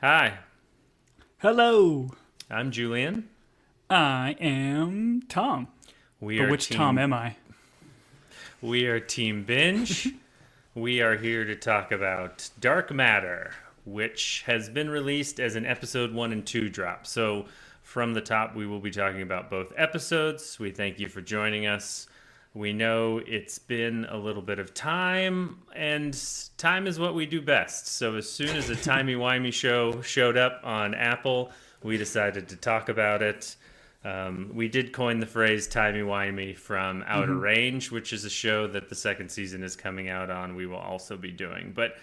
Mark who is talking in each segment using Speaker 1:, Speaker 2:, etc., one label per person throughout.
Speaker 1: Hi,
Speaker 2: Hello,
Speaker 1: I'm Julian.
Speaker 2: I am Tom.
Speaker 1: We
Speaker 2: But
Speaker 1: are
Speaker 2: which Tom
Speaker 1: team
Speaker 2: am I?
Speaker 1: we are Team Binge. We are here to talk about Dark Matter, which has been released as an episode 1 and 2 drop. So from the top we will be talking about both episodes. We thank you for joining us. We know it's been a little bit of time, and time is what we do best. So as soon as a timey-wimey show showed up on Apple, we decided to talk about it. We did coin the phrase timey-wimey from Outer Range, which is a show that the second season is coming out on. We will also be doing. But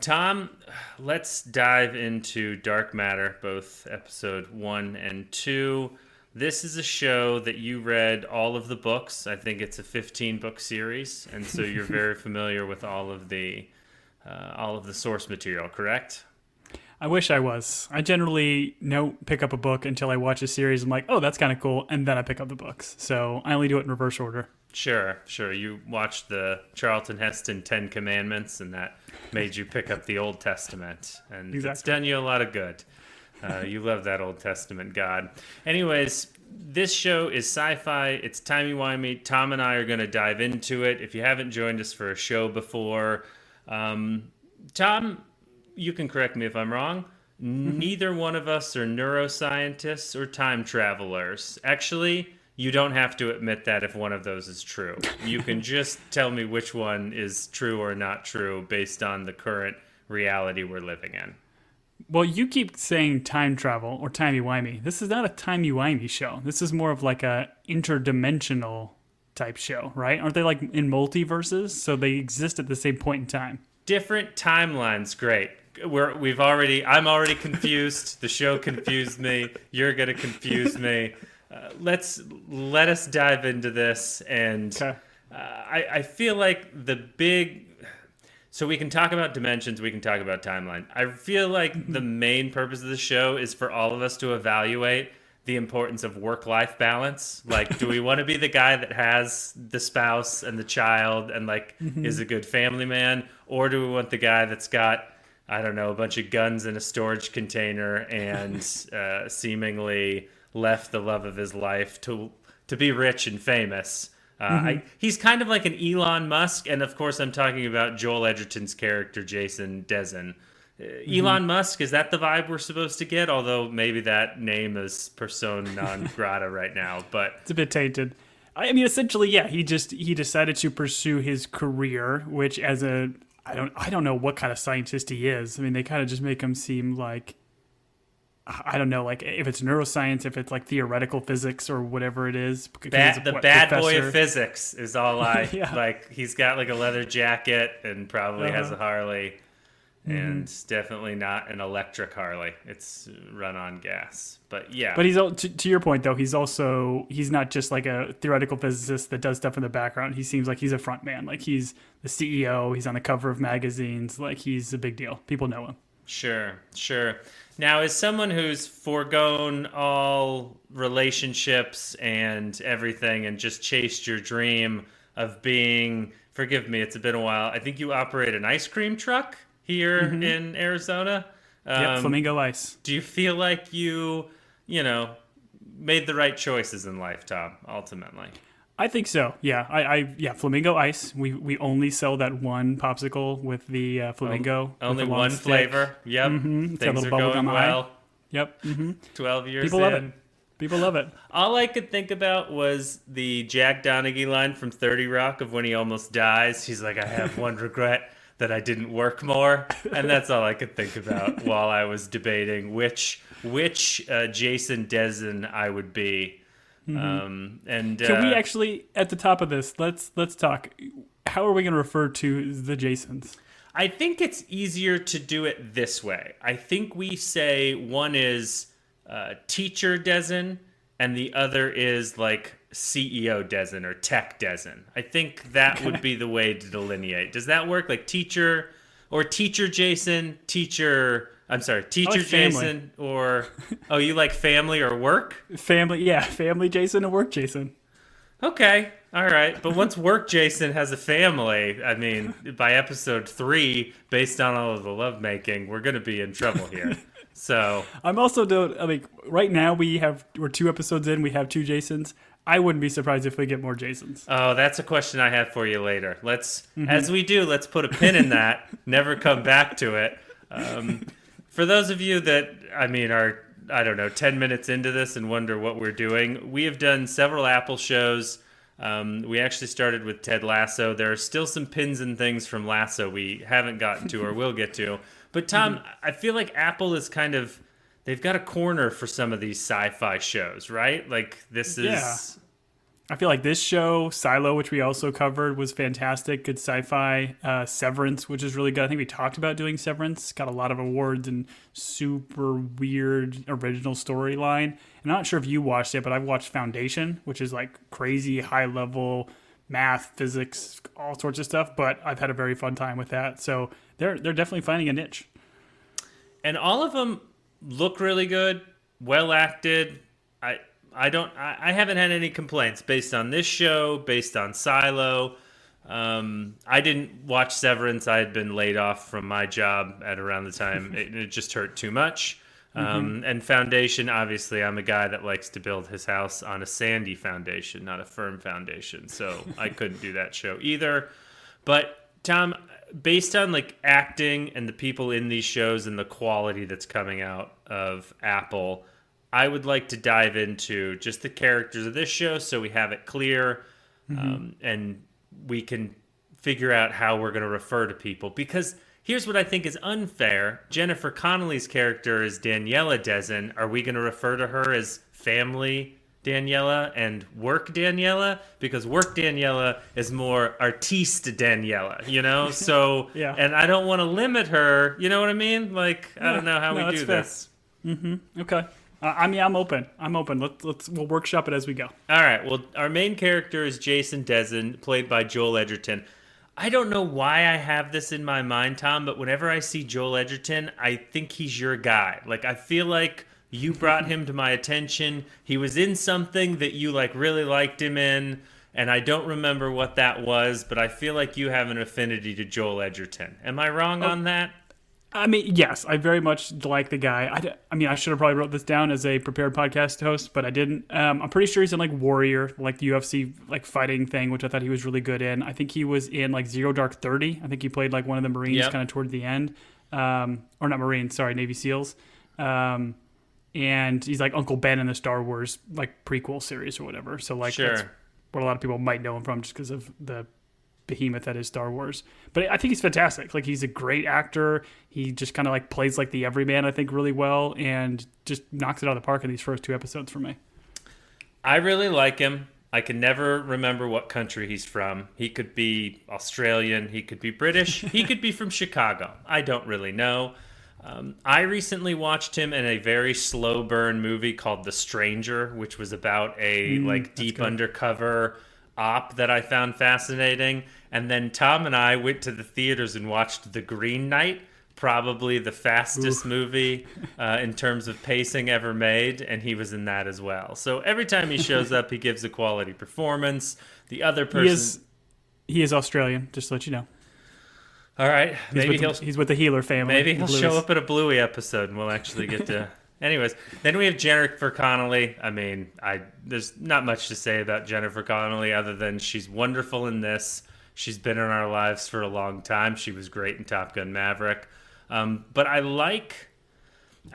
Speaker 1: Tom, let's dive into Dark Matter, both episode 1 and 2. This is a show that you read all of the books. I think it's a 15-book series, and so you're very familiar with all of the source material, correct?
Speaker 2: I wish I was. I generally don't pick up a book until I watch a series. I'm like, oh, that's kind of cool, and then I pick up the books. So I only do it in reverse order.
Speaker 1: Sure. You watched the Charlton Heston Ten Commandments, and that made you pick up the Old Testament, and
Speaker 2: Exactly.
Speaker 1: It's done you a lot of good. You love that Old Testament God. Anyways, this show is sci-fi. It's timey-wimey. Tom and I are going to dive into it. If you haven't joined us for a show before, Tom, you can correct me if I'm wrong. Neither one of us are neuroscientists or time travelers. Actually, you don't have to admit that if one of those is true. You can just tell me which one is true or not true based on the current reality we're living in.
Speaker 2: Well, you keep saying time travel or timey-wimey. This is not a timey-wimey show. This is more of like a interdimensional type show, right? Aren't they like in multiverses? So they exist at the same point in time.
Speaker 1: Different timelines, great. I'm already confused. The show confused me. You're gonna confuse me. Let us dive into this, and
Speaker 2: Okay.
Speaker 1: I feel like the big. So we can talk about dimensions, we can talk about timeline. I feel like the main purpose of the show is for all of us to evaluate the importance of work-life balance. Like, do we want to be the guy that has the spouse and the child and is a good family man? Or do we want the guy that's got, I don't know, a bunch of guns in a storage container and seemingly left the love of his life to be rich and famous? He's kind of like an Elon Musk, and of course I'm talking about Joel Edgerton's character, Jason Dezen. Elon Musk, is that the vibe we're supposed to get? Although maybe that name is persona non grata right now, but
Speaker 2: It's a bit tainted. I mean, essentially, yeah. He decided to pursue his career, which I don't know what kind of scientist he is. I mean, they kind of just make him seem like, I don't know, like if it's neuroscience, if it's like theoretical physics or whatever it is.
Speaker 1: the bad boy of physics is all I
Speaker 2: Yeah.
Speaker 1: like. He's got like a leather jacket and probably has a Harley, and definitely not an electric Harley. It's run on gas. But yeah,
Speaker 2: But to your point though, he's not just like a theoretical physicist that does stuff in the background. He seems like he's a front man. Like he's the CEO. He's on the cover of magazines. Like he's a big deal. People know him.
Speaker 1: Sure. Now, as someone who's foregone all relationships and everything and just chased your dream of being, forgive me, it's been a while, I think you operate an ice cream truck here in Arizona.
Speaker 2: Yep, Flamingo Ice.
Speaker 1: Do you feel like you made the right choices in life, Tom, ultimately?
Speaker 2: I think so. Yeah, yeah. Flamingo Ice. We only sell that one popsicle with the flamingo.
Speaker 1: Only
Speaker 2: with the long
Speaker 1: one
Speaker 2: stick.
Speaker 1: flavor. Yep.
Speaker 2: It's got a
Speaker 1: Things are
Speaker 2: little bubble
Speaker 1: going
Speaker 2: gum
Speaker 1: well.
Speaker 2: eye. Yep.
Speaker 1: 12 years
Speaker 2: People
Speaker 1: in.
Speaker 2: love it. People love it.
Speaker 1: All I could think about was the Jack Donaghy line from 30 Rock of when he almost dies. He's like, I have one regret, that I didn't work more. And that's all I could think about while I was debating which Jason Dezen I would be. And
Speaker 2: Can we actually, at the top of this, let's talk. How are we going to refer to the Jasons?
Speaker 1: I think it's easier to do it this way. I think we say one is teacher Dezen and the other is like CEO Dezen or tech Dezen. I think that would be the way to delineate. Does that work? Like teacher or teacher Jason, teacher Jason, or you like family or work?
Speaker 2: Family Jason and work Jason.
Speaker 1: Okay, all right. But once work Jason has a family, I mean, by episode 3, based on all of the lovemaking, we're going to be in trouble here. So
Speaker 2: I'm also like right now we're 2 episodes in. We have 2 Jasons. I wouldn't be surprised if we get more Jasons.
Speaker 1: oh, that's a question I have for you later. As we do, let's put a pin in that. Never come back to it. For those of you that, are, I don't know, 10 minutes into this and wonder what we're doing, we have done several Apple shows. We actually started with Ted Lasso. There are still some pins and things from Lasso we haven't gotten to or will get to. But Tom, I feel like Apple is they've got a corner for some of these sci-fi shows, right? Like this is...
Speaker 2: Yeah. I feel like this show, Silo, which we also covered, was fantastic. Good sci-fi. Severance, which is really good. I think we talked about doing Severance. Got a lot of awards and super weird original storyline. And I'm not sure if you watched it, but I've watched Foundation, which is like crazy high-level math, physics, all sorts of stuff. But I've had a very fun time with that. So they're definitely finding a niche.
Speaker 1: And all of them look really good, well acted. I haven't had any complaints based on this show, based on Silo. I didn't watch Severance. I had been laid off from my job at around the time. It just hurt too much. And Foundation, obviously, I'm a guy that likes to build his house on a sandy foundation, not a firm foundation. So I couldn't do that show either. But Tom, based on like acting and the people in these shows and the quality that's coming out of Apple, I would like to dive into just the characters of this show so we have it clear and we can figure out how we're going to refer to people. Because here's what I think is unfair. Jennifer Connelly's character is Daniela Dezen. Are we going to refer to her as family Daniela and work Daniela? Because work Daniela is more artiste Daniela, you know? So,
Speaker 2: Yeah.
Speaker 1: And I don't want to limit her. You know what I mean? Like, I don't know how we do
Speaker 2: fair.
Speaker 1: this.
Speaker 2: Okay. I'm open. We'll workshop it as we go.
Speaker 1: All right. Well, our main character is Jason Dezen, played by Joel Edgerton. I don't know why I have this in my mind, Tom, but whenever I see Joel Edgerton, I think he's your guy. Like, I feel like you brought him to my attention. He was in something that you like really liked him in, and I don't remember what that was, but I feel like you have an affinity to Joel Edgerton. Am I wrong on that?
Speaker 2: I mean, yes, I very much like the guy. I should have probably wrote this down as a prepared podcast host, but I didn't. I'm pretty sure he's in like Warrior, like the UFC like fighting thing, which I thought he was really good in. I think he was in like Zero Dark 30. I think he played like one of the Marines kind of toward the end. Or not Marines, sorry, Navy SEALs. And he's like Uncle Ben in the Star Wars like prequel series or whatever. So like that's what a lot of people might know him from just because of the behemoth that is Star Wars. But I think he's fantastic. Like he's a great actor. He just kind of like plays like the everyman, I think, really well, and just knocks it out of the park in these first 2 episodes for me.
Speaker 1: I really like him. I can never remember what country he's from. He could be Australian. He could be British. He could be from Chicago. I don't really know. I recently watched him in a very slow burn movie called The Stranger, which was about a deep undercover op that I found fascinating. And then Tom and I went to the theaters and watched The Green Knight, probably the fastest movie in terms of pacing ever made, and he was in that as well. So every time he shows up, he gives a quality performance. The other person...
Speaker 2: He is Australian, just to let you know.
Speaker 1: All right.
Speaker 2: He's with the Healer family.
Speaker 1: Maybe he'll show up at a Bluey episode and we'll actually get to... Anyways, then we have Jennifer Connelly. I mean, there's not much to say about Jennifer Connelly other than she's wonderful in this. She's been in our lives for a long time. She was great in Top Gun Maverick. But I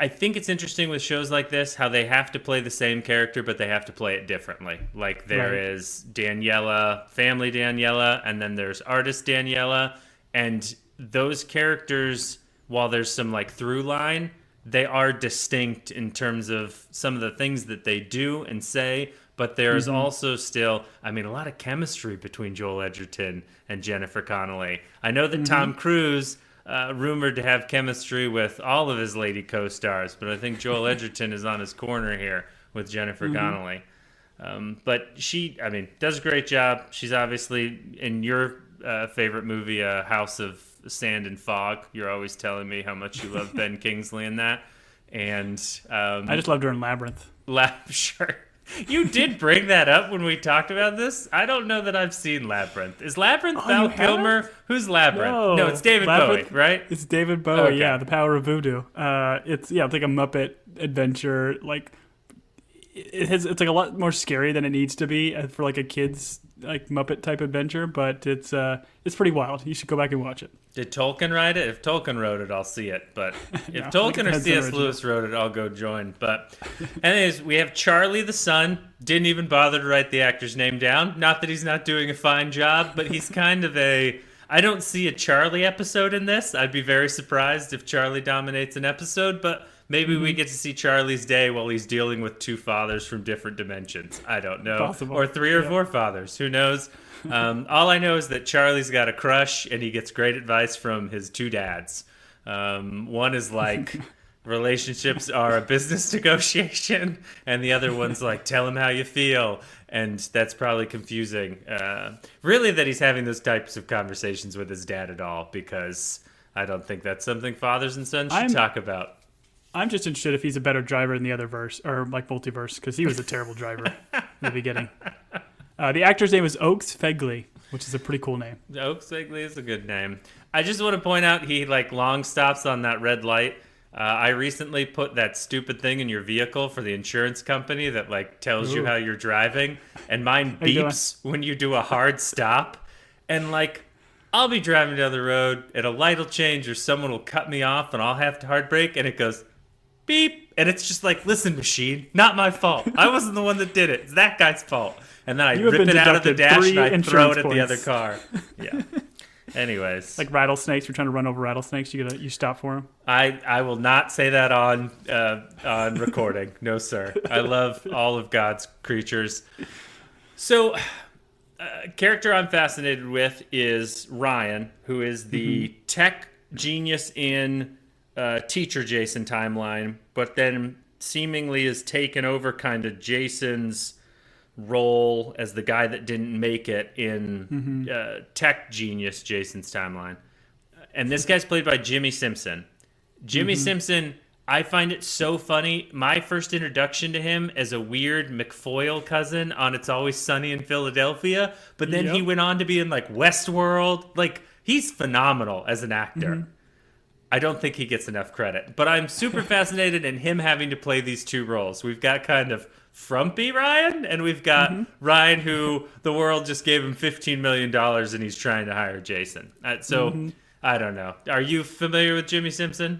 Speaker 1: think it's interesting with shows like this how they have to play the same character, but they have to play it differently. Like there is Daniela, family Daniela, and then there's artist Daniela. And those characters, while there's some like through line, they are distinct in terms of some of the things that they do and say, but there's also still, a lot of chemistry between Joel Edgerton and Jennifer Connelly. I know that Tom Cruise, rumored to have chemistry with all of his lady co-stars, but I think Joel Edgerton is on his corner here with Jennifer Connelly. But she, does a great job. She's obviously in your favorite movie, House of Sand and Fog. You're always telling me how much you love Ben Kingsley in that. And
Speaker 2: I just loved her in Labyrinth.
Speaker 1: Sure. You did bring that up when we talked about this. I don't know that I've seen Labyrinth. Is Labyrinth
Speaker 2: Oh,
Speaker 1: Val
Speaker 2: you haven't?
Speaker 1: Kilmer? Who's Labyrinth? No, it's David
Speaker 2: Labyrinth-
Speaker 1: Bowie, right?
Speaker 2: It's David Bowie.
Speaker 1: Okay.
Speaker 2: Yeah, The Power of Voodoo. It's like a Muppet adventure. Like it's like a lot more scary than it needs to be for like a kid's like Muppet type adventure. But it's pretty wild. You should go back and watch it.
Speaker 1: Did Tolkien write it? If Tolkien wrote it, I'll see it. But if
Speaker 2: Yeah,
Speaker 1: Tolkien or
Speaker 2: that's
Speaker 1: C.S.
Speaker 2: original.
Speaker 1: Lewis wrote it, I'll go join. But anyways, we have Charlie the son. Didn't even bother to write the actor's name down. Not that he's not doing a fine job, but he's kind of a... I don't see a Charlie episode in this. I'd be very surprised if Charlie dominates an episode, but maybe we get to see Charlie's day while he's dealing with two fathers from different dimensions. I don't know.
Speaker 2: Possible.
Speaker 1: Or three or four fathers. Who knows? All I know is that Charlie's got a crush, and he gets great advice from his two dads. One is like, relationships are a business negotiation, and the other one's like, tell him how you feel. And that's probably confusing. Really, that he's having those types of conversations with his dad at all, because I don't think that's something fathers and sons should talk about.
Speaker 2: I'm just interested if he's a better driver in the other verse or like multiverse because he was a terrible driver in the beginning. The actor's name is Oakes Fegley, which is a pretty cool name.
Speaker 1: Oakes Fegley is a good name. I just want to point out he like long stops on that red light. I recently put that stupid thing in your vehicle for the insurance company that like tells you
Speaker 2: Ooh.
Speaker 1: how you're driving, and mine
Speaker 2: How you
Speaker 1: beeps when you do a hard stop. And like, I'll be driving down the road and a light will change or someone will cut me off and I'll have to hard brake and it goes beep, and it's just like, listen, machine, not my fault. I wasn't the one that did it. It's that guy's fault. And then I
Speaker 2: You have
Speaker 1: rip
Speaker 2: been
Speaker 1: it out of the
Speaker 2: deducted
Speaker 1: dash
Speaker 2: 3
Speaker 1: and I throw it
Speaker 2: insurance
Speaker 1: at the other
Speaker 2: points.
Speaker 1: car. Yeah. Anyways,
Speaker 2: Like rattlesnakes, you're trying to run over rattlesnakes. You stop for them.
Speaker 1: I will not say that on recording. No, sir. I love all of God's creatures. So, character I'm fascinated with is Ryan, who is the tech genius in Teacher Jason timeline, but then seemingly has taken over kind of Jason's role as the guy that didn't make it in tech genius Jason's timeline. And this guy's played by Jimmy Simpson. Jimmy Simpson, I find it so funny. My first introduction to him as a weird McFoyle cousin on It's Always Sunny in Philadelphia, but then he
Speaker 2: Yep.
Speaker 1: went on to be in like Westworld. Like, he's phenomenal as an actor. I don't think he gets enough credit, but I'm super fascinated in him having to play these two roles. We've got kind of frumpy Ryan, and we've got Ryan who the world just gave him $15 million and he's trying to hire Jason. I don't know. Are you familiar with Jimmy Simpson?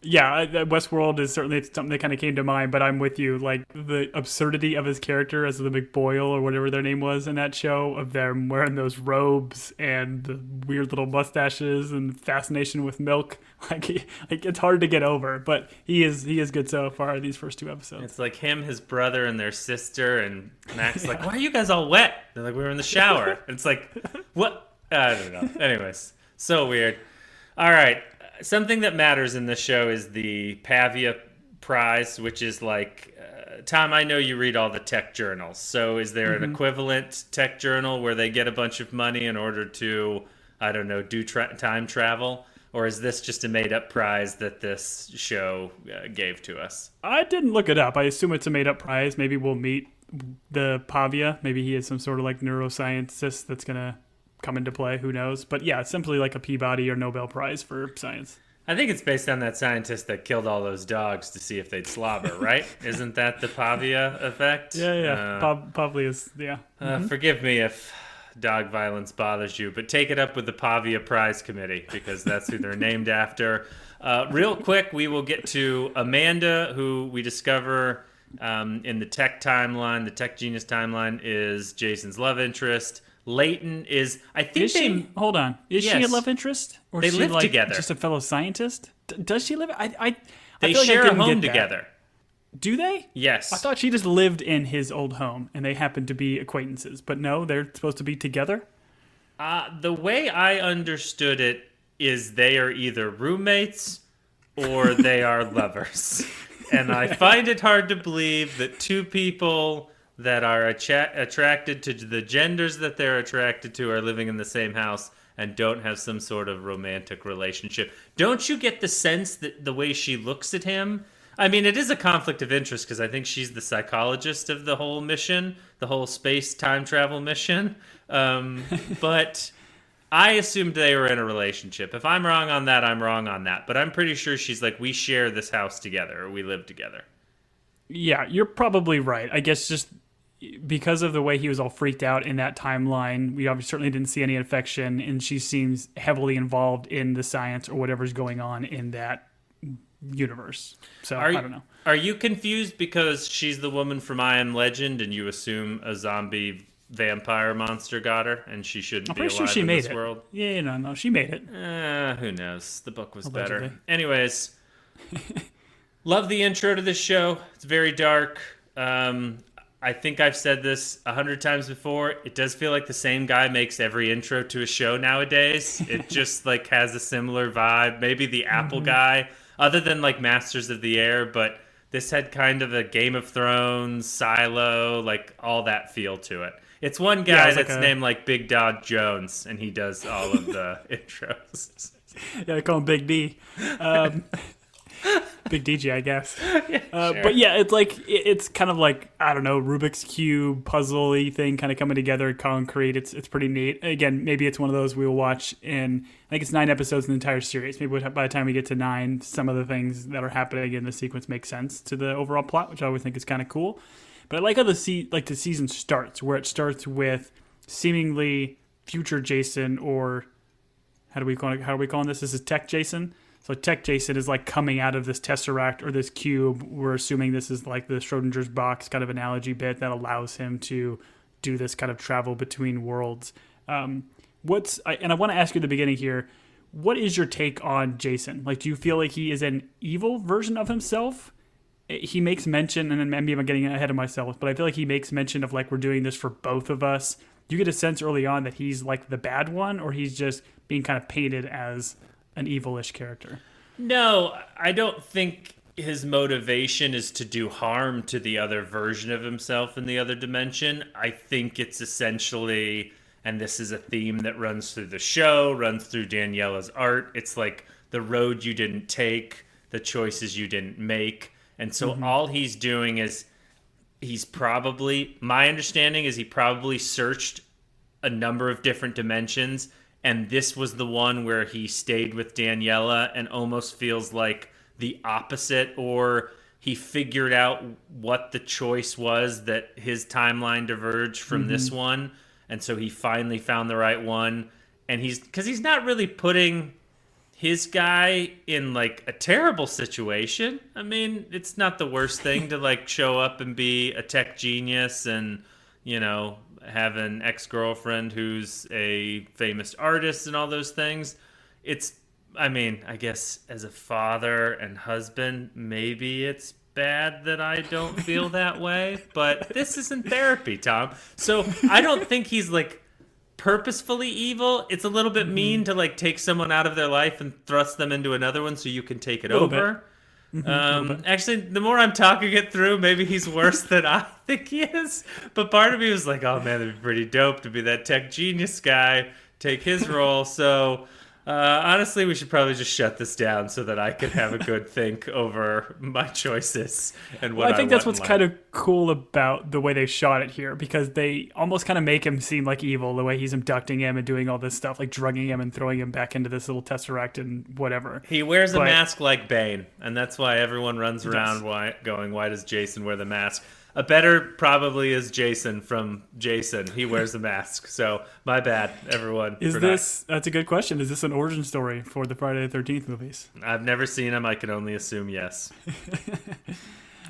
Speaker 2: Yeah, Westworld is certainly something that kind of came to mind, but I'm with you. Like the absurdity of his character as the McBoyle or whatever their name was in that show, of them wearing those robes and the weird little mustaches and fascination with milk. Like it's hard to get over, but he is good so far these first 2 episodes.
Speaker 1: It's like him, his brother, and their sister, and Mac's like, why are you guys all wet? They're like, we were in the shower. And it's like, what? I don't know. Anyways, so weird. All right. Something that matters in this show is the Pavia Prize, which is like, Tom, I know you read all the tech journals. So is there an equivalent tech journal where they get a bunch of money in order to, I don't know, do time travel? Or is this just a made-up prize that this show gave to us?
Speaker 2: I didn't look it up. I assume it's a made-up prize. Maybe we'll meet the Pavia. Maybe he is some sort of like neuroscientist that's going to come into play. Who knows? But yeah, it's simply like a Peabody or Nobel Prize for science.
Speaker 1: I think it's based on that scientist that killed all those dogs to see if they'd slobber, right? Isn't that the Pavia effect?
Speaker 2: Yeah. Probably is, yeah.
Speaker 1: Forgive me if dog violence bothers you, but take it up with the Pavia Prize Committee, because that's who they're named after. Real quick, we will get to Amanda, who we discover in the tech timeline. The tech genius timeline is Jason's love interest. Leighton is, I think
Speaker 2: Is she? Hold on. Is she a
Speaker 1: Yes.
Speaker 2: love interest? Or
Speaker 1: They
Speaker 2: is she
Speaker 1: live
Speaker 2: like
Speaker 1: together.
Speaker 2: just a fellow scientist? Does she live? I
Speaker 1: they
Speaker 2: feel like I
Speaker 1: share a
Speaker 2: didn't
Speaker 1: home
Speaker 2: get that.
Speaker 1: together.
Speaker 2: Do they?
Speaker 1: Yes.
Speaker 2: I thought she just lived in his old home and they happened to be acquaintances. But no, they're supposed to be together?
Speaker 1: The way I understood it is they are either roommates or they are lovers. And I find it hard to believe that two people that are attracted to the genders that they're attracted to are living in the same house and don't have some sort of romantic relationship. Don't you get the sense that the way she looks at him, I mean, it is a conflict of interest because I think she's the psychologist of the whole mission, the whole space time travel mission. But I assumed they were in a relationship. If I'm wrong on that, I'm wrong on that. But I'm pretty sure she's like, we share this house together, or we live together.
Speaker 2: Yeah, you're probably right. I guess just because of the way he was all freaked out in that timeline, we obviously certainly didn't see any affection, and she seems heavily involved in the science or whatever's going on in that universe. So I don't know.
Speaker 1: Are you confused because she's the woman from I Am Legend, and you assume a zombie vampire monster got her, and she shouldn't be alive in this world?
Speaker 2: Yeah, no, she made it.
Speaker 1: Who knows? The book was
Speaker 2: Allegedly.
Speaker 1: better. Anyways, love the intro to this show. It's very dark. I think I've said this 100 times before. It does feel like the same guy makes every intro to a show nowadays. It just like has a similar vibe. Maybe the Apple guy, other than like Masters of the Air, but this had kind of a Game of Thrones, Silo, like all that feel to it. It's one guy that's named like Big Dog Jones, and he does all of the intros.
Speaker 2: Yeah, I call him Big D. Big DJ, I guess.
Speaker 1: Yeah, sure.
Speaker 2: But yeah, it's like it's kind of like, I don't know, Rubik's Cube puzzle-y thing kind of coming together in concrete. It's pretty neat. Again, maybe it's one of those we'll watch in, I think it's 9 episodes in the entire series. Maybe by the time we get to 9, some of the things that are happening in the sequence make sense to the overall plot, which I always think is kind of cool. But I like how the season starts, where it starts with seemingly future Jason, or how are we calling this? This is Tech Jason. So Tech Jason is like coming out of this tesseract or this cube. We're assuming this is like the Schrodinger's box kind of analogy bit that allows him to do this kind of travel between worlds. And I want to ask you at the beginning here, what is your take on Jason? Like, do you feel like he is an evil version of himself? He makes mention, and then maybe I'm getting ahead of myself, but I feel like he makes mention of like, we're doing this for both of us. You get a sense early on that he's like the bad one, or he's just being kind of painted as an evil-ish character.
Speaker 1: No, I don't think his motivation is to do harm to the other version of himself in the other dimension. I think it's essentially, and this is a theme that runs through the show, runs through Daniela's art, it's like the road you didn't take, the choices you didn't make. And so all he's doing is my understanding is he probably searched a number of different dimensions, and this was the one where he stayed with Daniela and almost feels like the opposite, or he figured out what the choice was that his timeline diverged from this one. And so he finally found the right one. And because he's not really putting his guy in like a terrible situation. I mean, it's not the worst thing to like show up and be a tech genius and, you know, have an ex-girlfriend who's a famous artist and all those things. I guess as a father and husband, maybe it's bad that I don't feel that way, but this isn't therapy, Tom. So I don't think he's like purposefully evil. It's a little bit mean to like take someone out of their life and thrust them into another one so you can take it over. Actually, the more I'm talking it through, maybe he's worse than I think he is. But part of me was like, oh man, that'd be pretty dope to be that tech genius guy, take his role. So honestly, we should probably just shut this down so that I can have a good think over my choices and what
Speaker 2: I think that's what's kind of cool about the way they shot it here, because they almost kind of make him seem like evil, the way he's abducting him and doing all this stuff, like drugging him and throwing him back into this little tesseract and whatever.
Speaker 1: He wears a mask like Bane, and that's why everyone runs around going, why does Jason wear the mask? A better probably is Jason from Jason. He wears a mask. So my bad, everyone.
Speaker 2: That's a good question. Is this an origin story for the Friday the 13th movies?
Speaker 1: I've never seen them. I can only assume yes.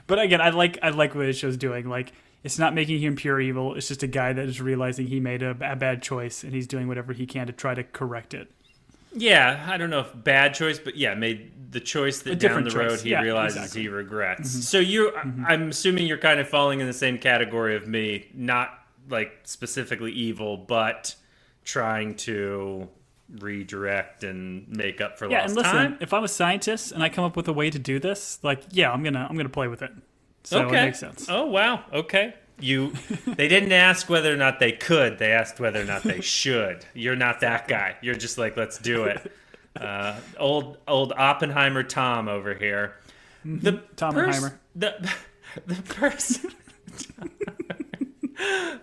Speaker 2: But again, I like what the show's doing. Like, it's not making him pure evil. It's just a guy that is realizing he made a bad choice, and he's doing whatever he can to try to correct it.
Speaker 1: Yeah, I don't know if bad choice, but yeah, made the choice that down the road he realizes he regrets. So I'm assuming you're kind of falling in the same category of me, not like specifically evil, but trying to redirect and make up for lost time.
Speaker 2: Listen, if I'm a scientist and I come up with a way to do this, like, yeah, I'm gonna play with it. So It makes sense.
Speaker 1: Oh wow, okay. They didn't ask whether or not they could. They asked whether or not they should. You're not that guy. You're just like, let's do it. Old Oppenheimer Tom over here. The
Speaker 2: Oppenheimer.
Speaker 1: The person.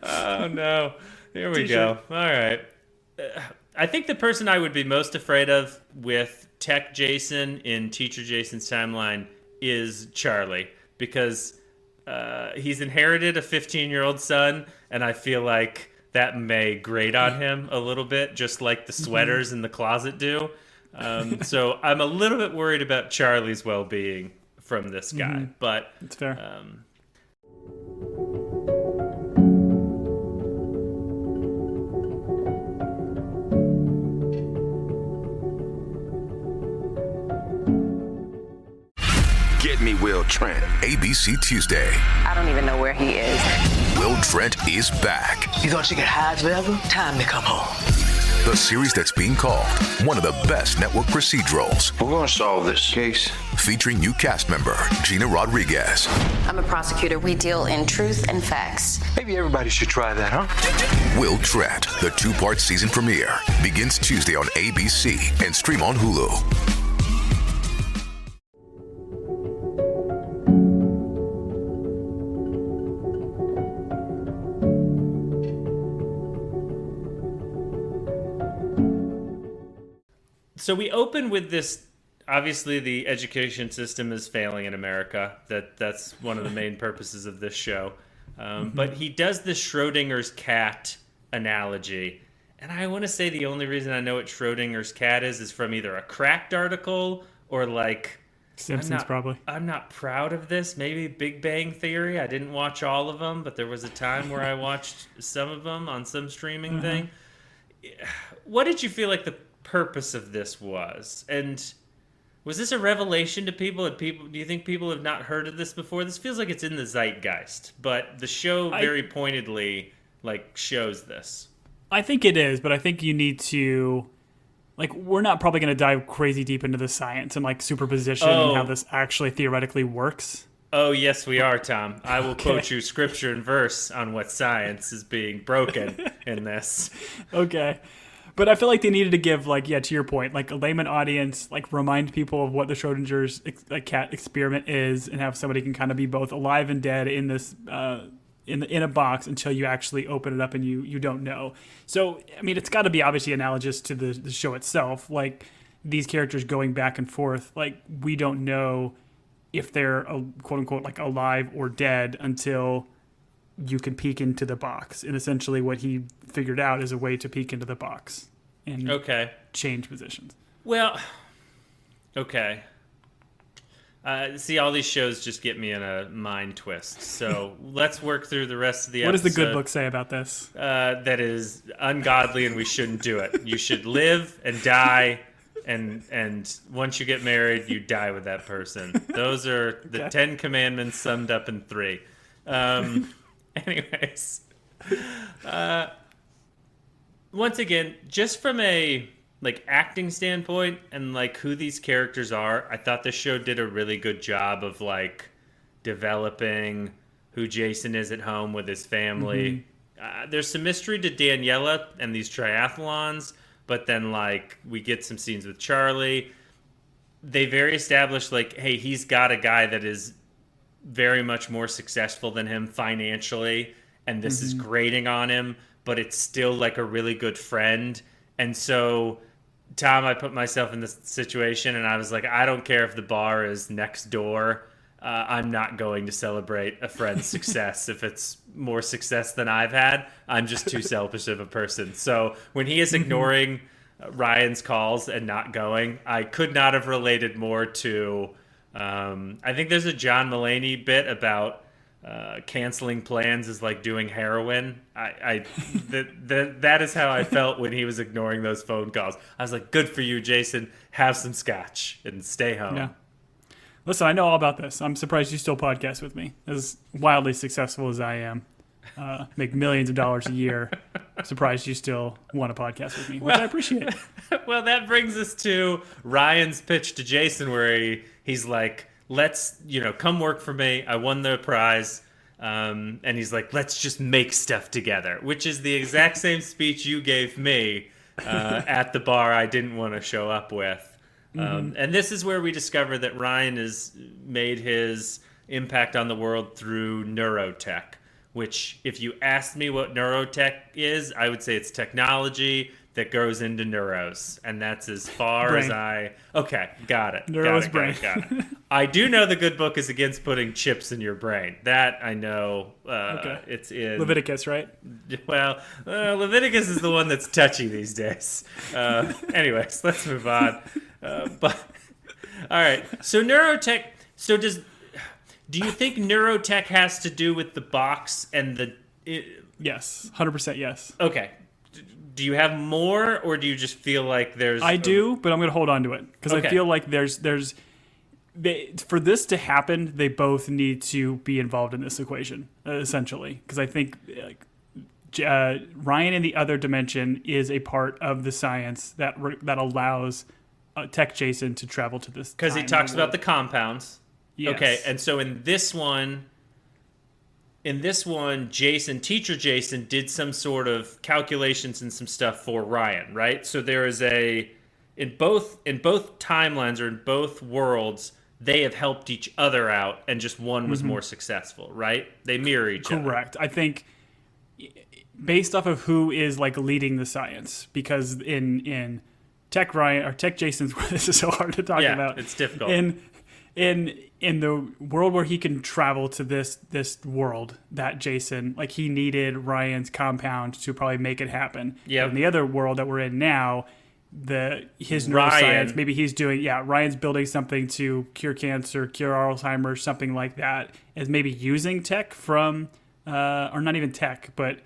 Speaker 1: Oh no! Here we go. All right. I think the person I would be most afraid of with Tech Jason in Teacher Jason's timeline is Charlie, because he's inherited a 15-year-old son, and I feel like that may grate on him a little bit, just like the sweaters in the closet do. So I'm a little bit worried about Charlie's well-being from this guy, but
Speaker 2: That's fair.
Speaker 3: Get me Will Trent, ABC Tuesday.
Speaker 4: I don't even know where he is.
Speaker 3: Will Trent is back.
Speaker 5: You thought you could hide forever? Time to come home.
Speaker 3: The series that's being called one of the best network procedurals.
Speaker 6: We're going to solve this case.
Speaker 3: Featuring new cast member Gina Rodriguez.
Speaker 7: I'm a prosecutor. We deal in truth and facts.
Speaker 6: Maybe everybody should try that, huh?
Speaker 3: Will Trent, the 2-part season premiere, begins Tuesday on ABC and stream on Hulu.
Speaker 1: So we open with this. Obviously, the education system is failing in America. That's one of the main purposes of this show. But he does this Schrodinger's cat analogy. And I want to say the only reason I know what Schrodinger's cat is from either a Cracked article or like...
Speaker 2: Simpsons, probably.
Speaker 1: I'm not proud of this. Maybe Big Bang Theory. I didn't watch all of them, but there was a time where I watched some of them on some streaming thing. What did you feel like the purpose of this was? And was this a revelation to people? Do you think people have not heard of this before? This feels like it's in the zeitgeist, but the show very pointedly shows this.
Speaker 2: I think it is, but I think you need to, we're not probably going to dive crazy deep into the science and superposition and how this actually theoretically works.
Speaker 1: Oh, yes, we are, Tom. I will quote you scripture and verse on what science is being broken in this.
Speaker 2: Okay. But I feel like they needed to give, to your point, a layman audience, remind people of what the Schrodinger's cat experiment is, and have somebody can kind of be both alive and dead in this in a box until you actually open it up and you don't know. So, I mean, it's got to be obviously analogous to the show itself. These characters going back and forth, we don't know if they're quote unquote alive or dead until you can peek into the box. And essentially what he figured out is a way to peek into the box and change positions.
Speaker 1: Well, okay. See, all these shows just get me in a mind twist. So let's work through the rest of the episode.
Speaker 2: What does the good book say about this?
Speaker 1: That is ungodly and we shouldn't do it. You should live and die, and once you get married, you die with that person. Those are the 10 commandments summed up in 3. Anyways, once again, just from a acting standpoint and who these characters are, I thought this show did a really good job of developing who Jason is at home with his family. There's some mystery to Daniela and these triathlons, but then we get some scenes with Charlie. They very established hey, he's got a guy that is very much more successful than him financially, and this is grating on him, but it's still a really good friend. And so, Tom, I put myself in this situation and I was I don't care if the bar is next door. I'm not going to celebrate a friend's success if it's more success than I've had. I'm just too selfish of a person. So when he is ignoring Ryan's calls and not going, I could not have related more to I think there's a John Mulaney bit about canceling plans is like doing heroin. That is how I felt when he was ignoring those phone calls. I was like, good for you, Jason. Have some scotch and stay home.
Speaker 2: Yeah. Listen, I know all about this. I'm surprised you still podcast with me. As wildly successful as I am, make millions of dollars a year. Surprised you still want to podcast with me, which I appreciate.
Speaker 1: Well, that brings us to Ryan's pitch to Jason, where he's like, let's, come work for me. I won the prize. And he's like, let's just make stuff together, which is the exact same speech you gave me at the bar I didn't want to show up with. And this is where we discover that Ryan has made his impact on the world through neurotech, which, if you asked me what neurotech is, I would say it's technology that goes into neuros, and that's as far as Okay, got it.
Speaker 2: Neuros brain.
Speaker 1: Got it. I do know the good book is against putting chips in your brain. That I know.
Speaker 2: Okay.
Speaker 1: It's in
Speaker 2: Leviticus, right?
Speaker 1: Well, Leviticus is the one that's touchy these days. Anyways, let's move on. But all right. So neurotech. So do you think neurotech has to do with the box and the?
Speaker 2: Yes, 100% yes.
Speaker 1: Okay. Do you have more, or do you just feel like there's?
Speaker 2: I do, but I'm going to hold on to it because
Speaker 1: Okay.
Speaker 2: I feel like for this to happen, they both need to be involved in this equation, essentially. Because I think Ryan in the other dimension is a part of the science that allows Tech Jason to travel to this.
Speaker 1: Because he talks about the compounds.
Speaker 2: Yes.
Speaker 1: Okay, and so in this one, Teacher Jason did some sort of calculations and some stuff for Ryan, right? So there is in both timelines or in both worlds, they have helped each other out, and just one was more successful, right? They mirror each other.
Speaker 2: Correct. I think based off of who is like leading the science, because in Tech Ryan or Tech Jason's, this is so hard to talk about.
Speaker 1: It's difficult.
Speaker 2: In the world where he can travel to this world, that Jason, like, he needed Ryan's compound to probably make it happen.
Speaker 1: Yeah.
Speaker 2: In the other world that we're in now, his
Speaker 1: Ryan.
Speaker 2: neuroscience, maybe he's doing, Ryan's building something to cure cancer, cure Alzheimer's, something like that, is maybe using tech from, or not even tech, but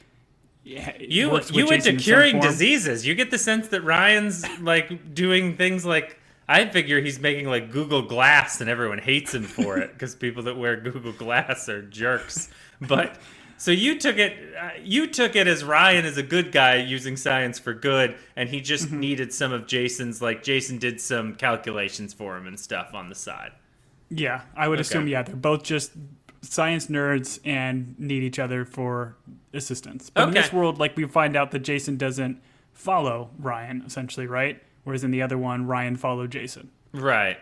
Speaker 1: You went to
Speaker 2: Jason in some
Speaker 1: curing
Speaker 2: form.
Speaker 1: diseases. You get the sense that Ryan's like doing things like, I figure he's making like Google Glass and everyone hates him for it because people that wear Google Glass are jerks. But so you took it as Ryan is a good guy using science for good, and he just needed some of Jason's, like Jason did some calculations for him and stuff on the side.
Speaker 2: Yeah, I would assume, they're both just science nerds and need each other for assistance. But in this world, like, we find out that Jason doesn't follow Ryan, essentially, right? Whereas in the other one, Ryan followed Jason.
Speaker 1: Right.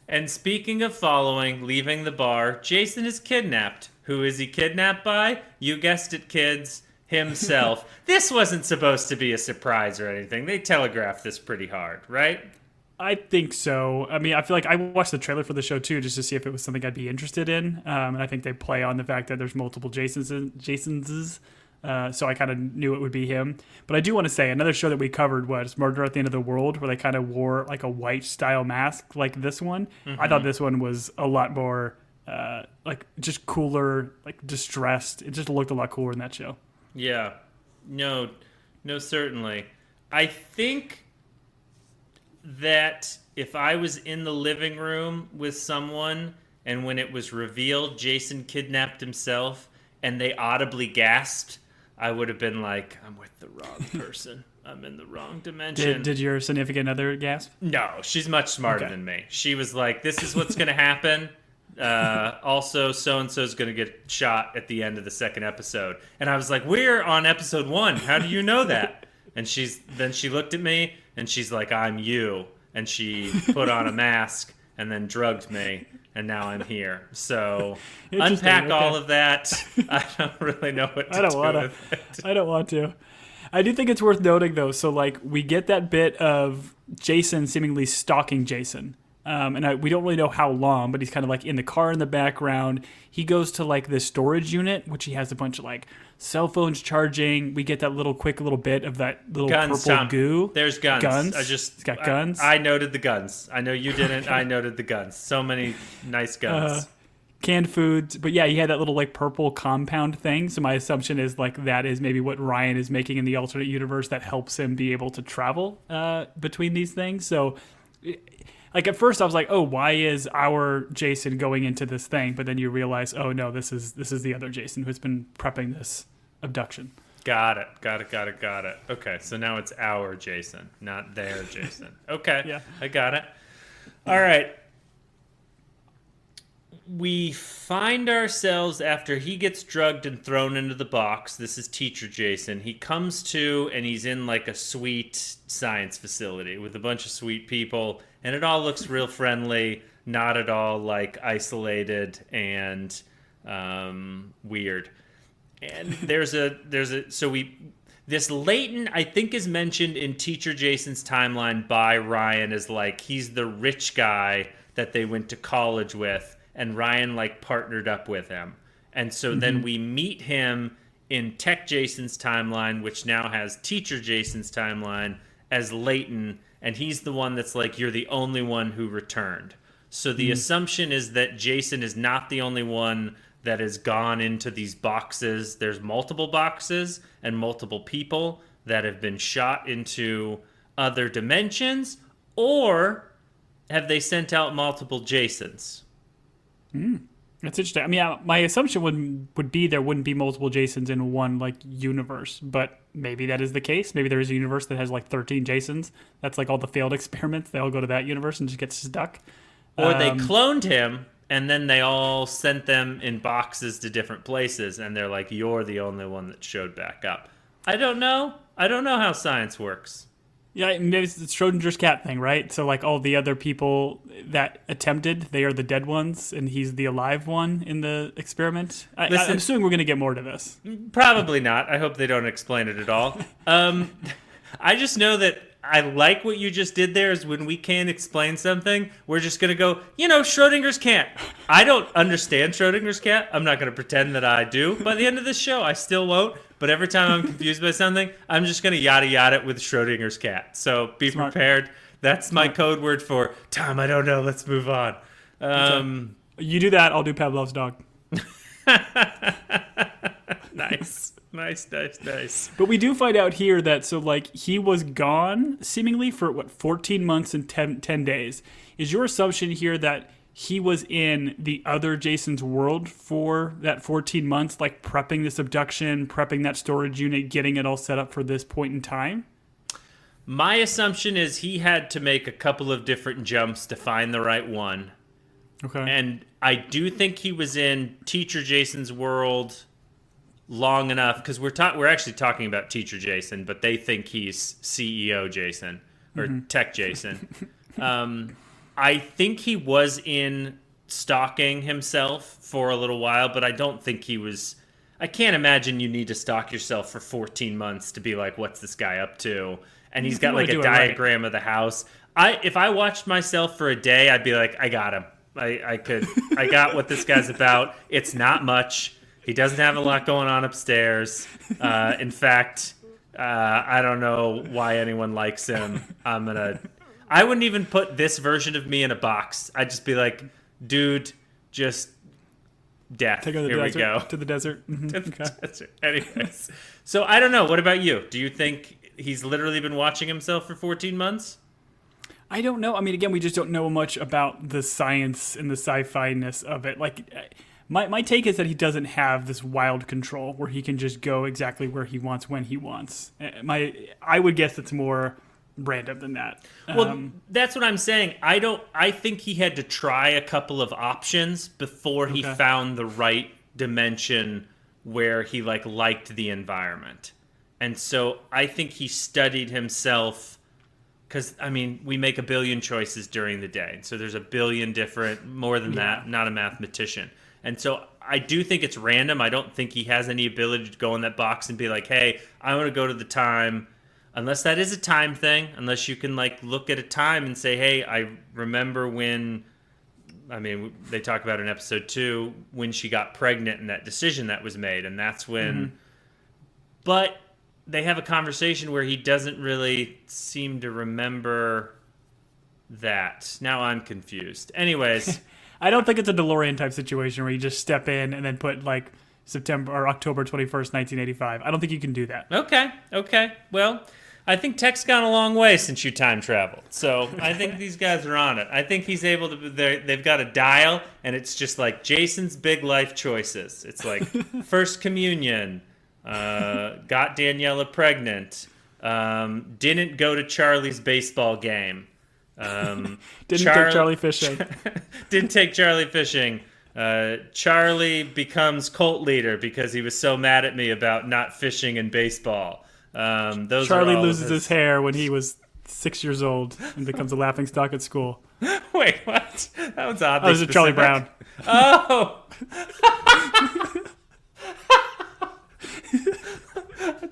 Speaker 1: And speaking of following, leaving the bar, Jason is kidnapped. Who is he kidnapped by? You guessed it, kids. Himself. This wasn't supposed to be a surprise or anything. They telegraphed this pretty hard, right?
Speaker 2: I think so. I mean, I feel like I watched the trailer for the show too, just to see if it was something I'd be interested in. And I think they play on the fact that there's multiple Jason's. So I kind of knew it would be him. But I do want to say, another show that we covered was Murder at the End of the World, where they kind of wore like a white style mask like this one. I thought this one was a lot more like just cooler, like distressed. It just looked a lot cooler in that show.
Speaker 1: Yeah. No, certainly. I think that if I was in the living room with someone and when it was revealed Jason kidnapped himself and they audibly gasped, I would have been like, I'm with the wrong person. I'm in the wrong dimension.
Speaker 2: Did your significant other gasp?
Speaker 1: No, she's much smarter than me. She was like, this is what's going to happen. Also, so-and-so is going to get shot at the end of the second episode. And I was like, we're on episode 1. How do you know that? And then she looked at me and she's like, I'm you. And she put on a mask and then drugged me. And now I'm here. So unpack all of that. I don't really know what to do with it.
Speaker 2: I don't want to. I do think it's worth noting, though. So, like, we get that bit of Jason seemingly stalking Jason. And we don't really know how long, but he's kind of, like, in the car in the background. He goes to, like, this storage unit, which he has a bunch of, like, cell phones charging. We get that quick little bit of that little
Speaker 1: guns,
Speaker 2: purple
Speaker 1: Tom.
Speaker 2: goo.
Speaker 1: There's guns.
Speaker 2: He's got guns.
Speaker 1: I noted the guns. I know you didn't. I noted the guns. So many nice guns.
Speaker 2: Canned foods. But yeah, he had that little like purple compound thing. So my assumption is like that is maybe what Ryan is making in the alternate universe that helps him be able to travel between these things. So like at first I was like, oh, why is our Jason going into this thing? But then you realize, oh no, this is the other Jason who's been prepping this abduction.
Speaker 1: Got it. Okay, so now it's our Jason, not their Jason. Okay,
Speaker 2: Yeah.
Speaker 1: I got it. All right. we find ourselves after he gets drugged and thrown into the box. This is Teacher Jason. He comes to, and he's in like a sweet science facility with a bunch of sweet people, and it all looks real friendly, not at all like isolated and weird. And this Leighton, I think, is mentioned in Teacher Jason's timeline by Ryan as like he's the rich guy that they went to college with, and Ryan like partnered up with him. And so then we meet him in Tech Jason's timeline, which now has Teacher Jason's timeline, as Leighton, and he's the one that's like, you're the only one who returned. So the assumption is that Jason is not the only one that has gone into these boxes. There's multiple boxes and multiple people that have been shot into other dimensions, or have they sent out multiple Jasons?
Speaker 2: That's interesting. I mean, my assumption would be there wouldn't be multiple Jasons in one like universe, but maybe that is the case. Maybe there is a universe that has like 13 Jasons. That's like all the failed experiments. They all go to that universe and just get stuck.
Speaker 1: Or they cloned him, and then they all sent them in boxes to different places, and they're like, you're the only one that showed back up. I don't know. I don't know how science works.
Speaker 2: Yeah, maybe it's the Schrodinger's cat thing, right? So like all the other people that attempted, they are the dead ones, and he's the alive one in the experiment. I'm assuming we're going to get more to this.
Speaker 1: Probably not. I hope they don't explain it at all. I just know that I like what you just did there is when we can't explain something, we're just going to go, Schrodinger's cat. I don't understand Schrodinger's cat. I'm not going to pretend that I do. By the end of this show, I still won't. But every time I'm confused by something, I'm just going to yada yada it with Schrodinger's cat. So be prepared. That's my code word for, Tom, I don't know. Let's move on.
Speaker 2: You do that, I'll do Pavlov's dog.
Speaker 1: Nice.
Speaker 2: But we do find out here that, so like he was gone seemingly for 14 months and 10 days. Is your assumption here that he was in the other Jason's world for that 14 months, like prepping this abduction, prepping that storage unit, getting it all set up for this point in time?
Speaker 1: My assumption is he had to make a couple of different jumps to find the right one.
Speaker 2: Okay.
Speaker 1: And I do think he was in Teacher Jason's world long enough, because we're actually talking about Teacher Jason, but they think he's CEO Jason or Tech Jason. I think he was in stalking himself for a little while, but I don't think he was. I can't imagine you need to stalk yourself for 14 months to be like, what's this guy up to? And he's got like a diagram of the house. If I watched myself for a day, I'd be like, I got him. I got what this guy's about. It's not much. He doesn't have a lot going on upstairs. In fact, I don't know why anyone likes him. I wouldn't even put this version of me in a box. I'd just be like, dude, just death.
Speaker 2: Take her
Speaker 1: Here we go.
Speaker 2: to the desert.
Speaker 1: To the desert. Anyways. So I don't know. What about you? Do you think he's literally been watching himself for 14 months?
Speaker 2: I don't know. I mean, again, we just don't know much about the science and the sci-fi-ness of it. Like, my take is that he doesn't have this wild control where he can just go exactly where he wants when he wants. I would guess it's more random than that.
Speaker 1: Well, that's what I'm saying. I think he had to try a couple of options before he found the right dimension where he liked the environment. And so I think he studied himself, because I mean, we make a billion choices during the day. So there's a billion different, more than that, not a mathematician. And so I do think it's random. I don't think he has any ability to go in that box and be like, hey, I want to go to the time. Unless that is a time thing, unless you can look at a time and say, hey, I remember when, I mean, they talk about in episode 2, when she got pregnant and that decision that was made. And that's when, but they have a conversation where he doesn't really seem to remember that. Now I'm confused. Anyways.
Speaker 2: I don't think it's a DeLorean type situation where you just step in and then put September or October 21st, 1985. I don't think you can do that.
Speaker 1: Okay. Well, I think tech's gone a long way since you time traveled. So I think these guys are on it. I think he's able to, they've got a dial, and it's just like Jason's big life choices. It's like first communion, got Daniela pregnant, didn't go to Charlie's baseball game.
Speaker 2: Didn't take Charlie fishing.
Speaker 1: Didn't take Charlie fishing. Charlie becomes cult leader because he was so mad at me about not fishing in baseball. Those
Speaker 2: Charlie
Speaker 1: are all
Speaker 2: loses his hair when he was 6 years old and becomes a laughingstock at school.
Speaker 1: Wait, what? That was oddly
Speaker 2: Oh, this is Charlie
Speaker 1: specific.
Speaker 2: Brown.
Speaker 1: Oh!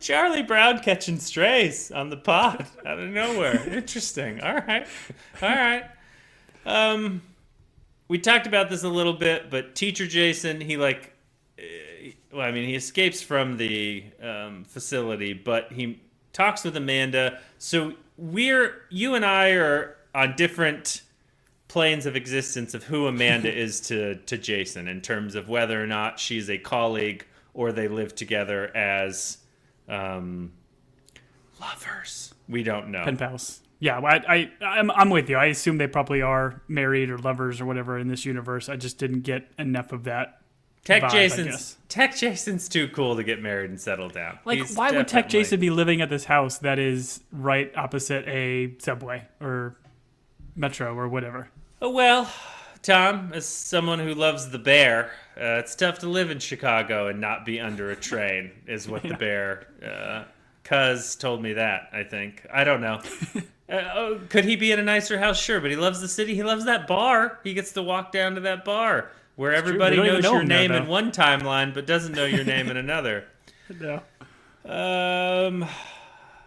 Speaker 1: Charlie Brown catching strays on the pod out of nowhere. Interesting. All right. We talked about this a little bit, but Teacher Jason, he escapes from the facility, but he talks with Amanda. So you and I are on different planes of existence of who Amanda is to Jason in terms of whether or not she's a colleague or they live together as lovers. We don't know.
Speaker 2: Pen pals. Yeah, I'm with you. I assume they probably are married or lovers or whatever in this universe. I just didn't get enough of that.
Speaker 1: Tech
Speaker 2: vibe,
Speaker 1: Jason's too cool to get married and settle down.
Speaker 2: Like, why would Tech Jason be living at this house that is right opposite a subway or metro or whatever?
Speaker 1: Oh, well, Tom, as someone who loves the bear, it's tough to live in Chicago and not be under a train, is what the bear, Cuz told me that, I think. I don't know. Could he be in a nicer house? Sure, but he loves the city. He loves that bar. He gets to walk down to that bar where everybody knows your name in one timeline but doesn't know your name in another.
Speaker 2: No.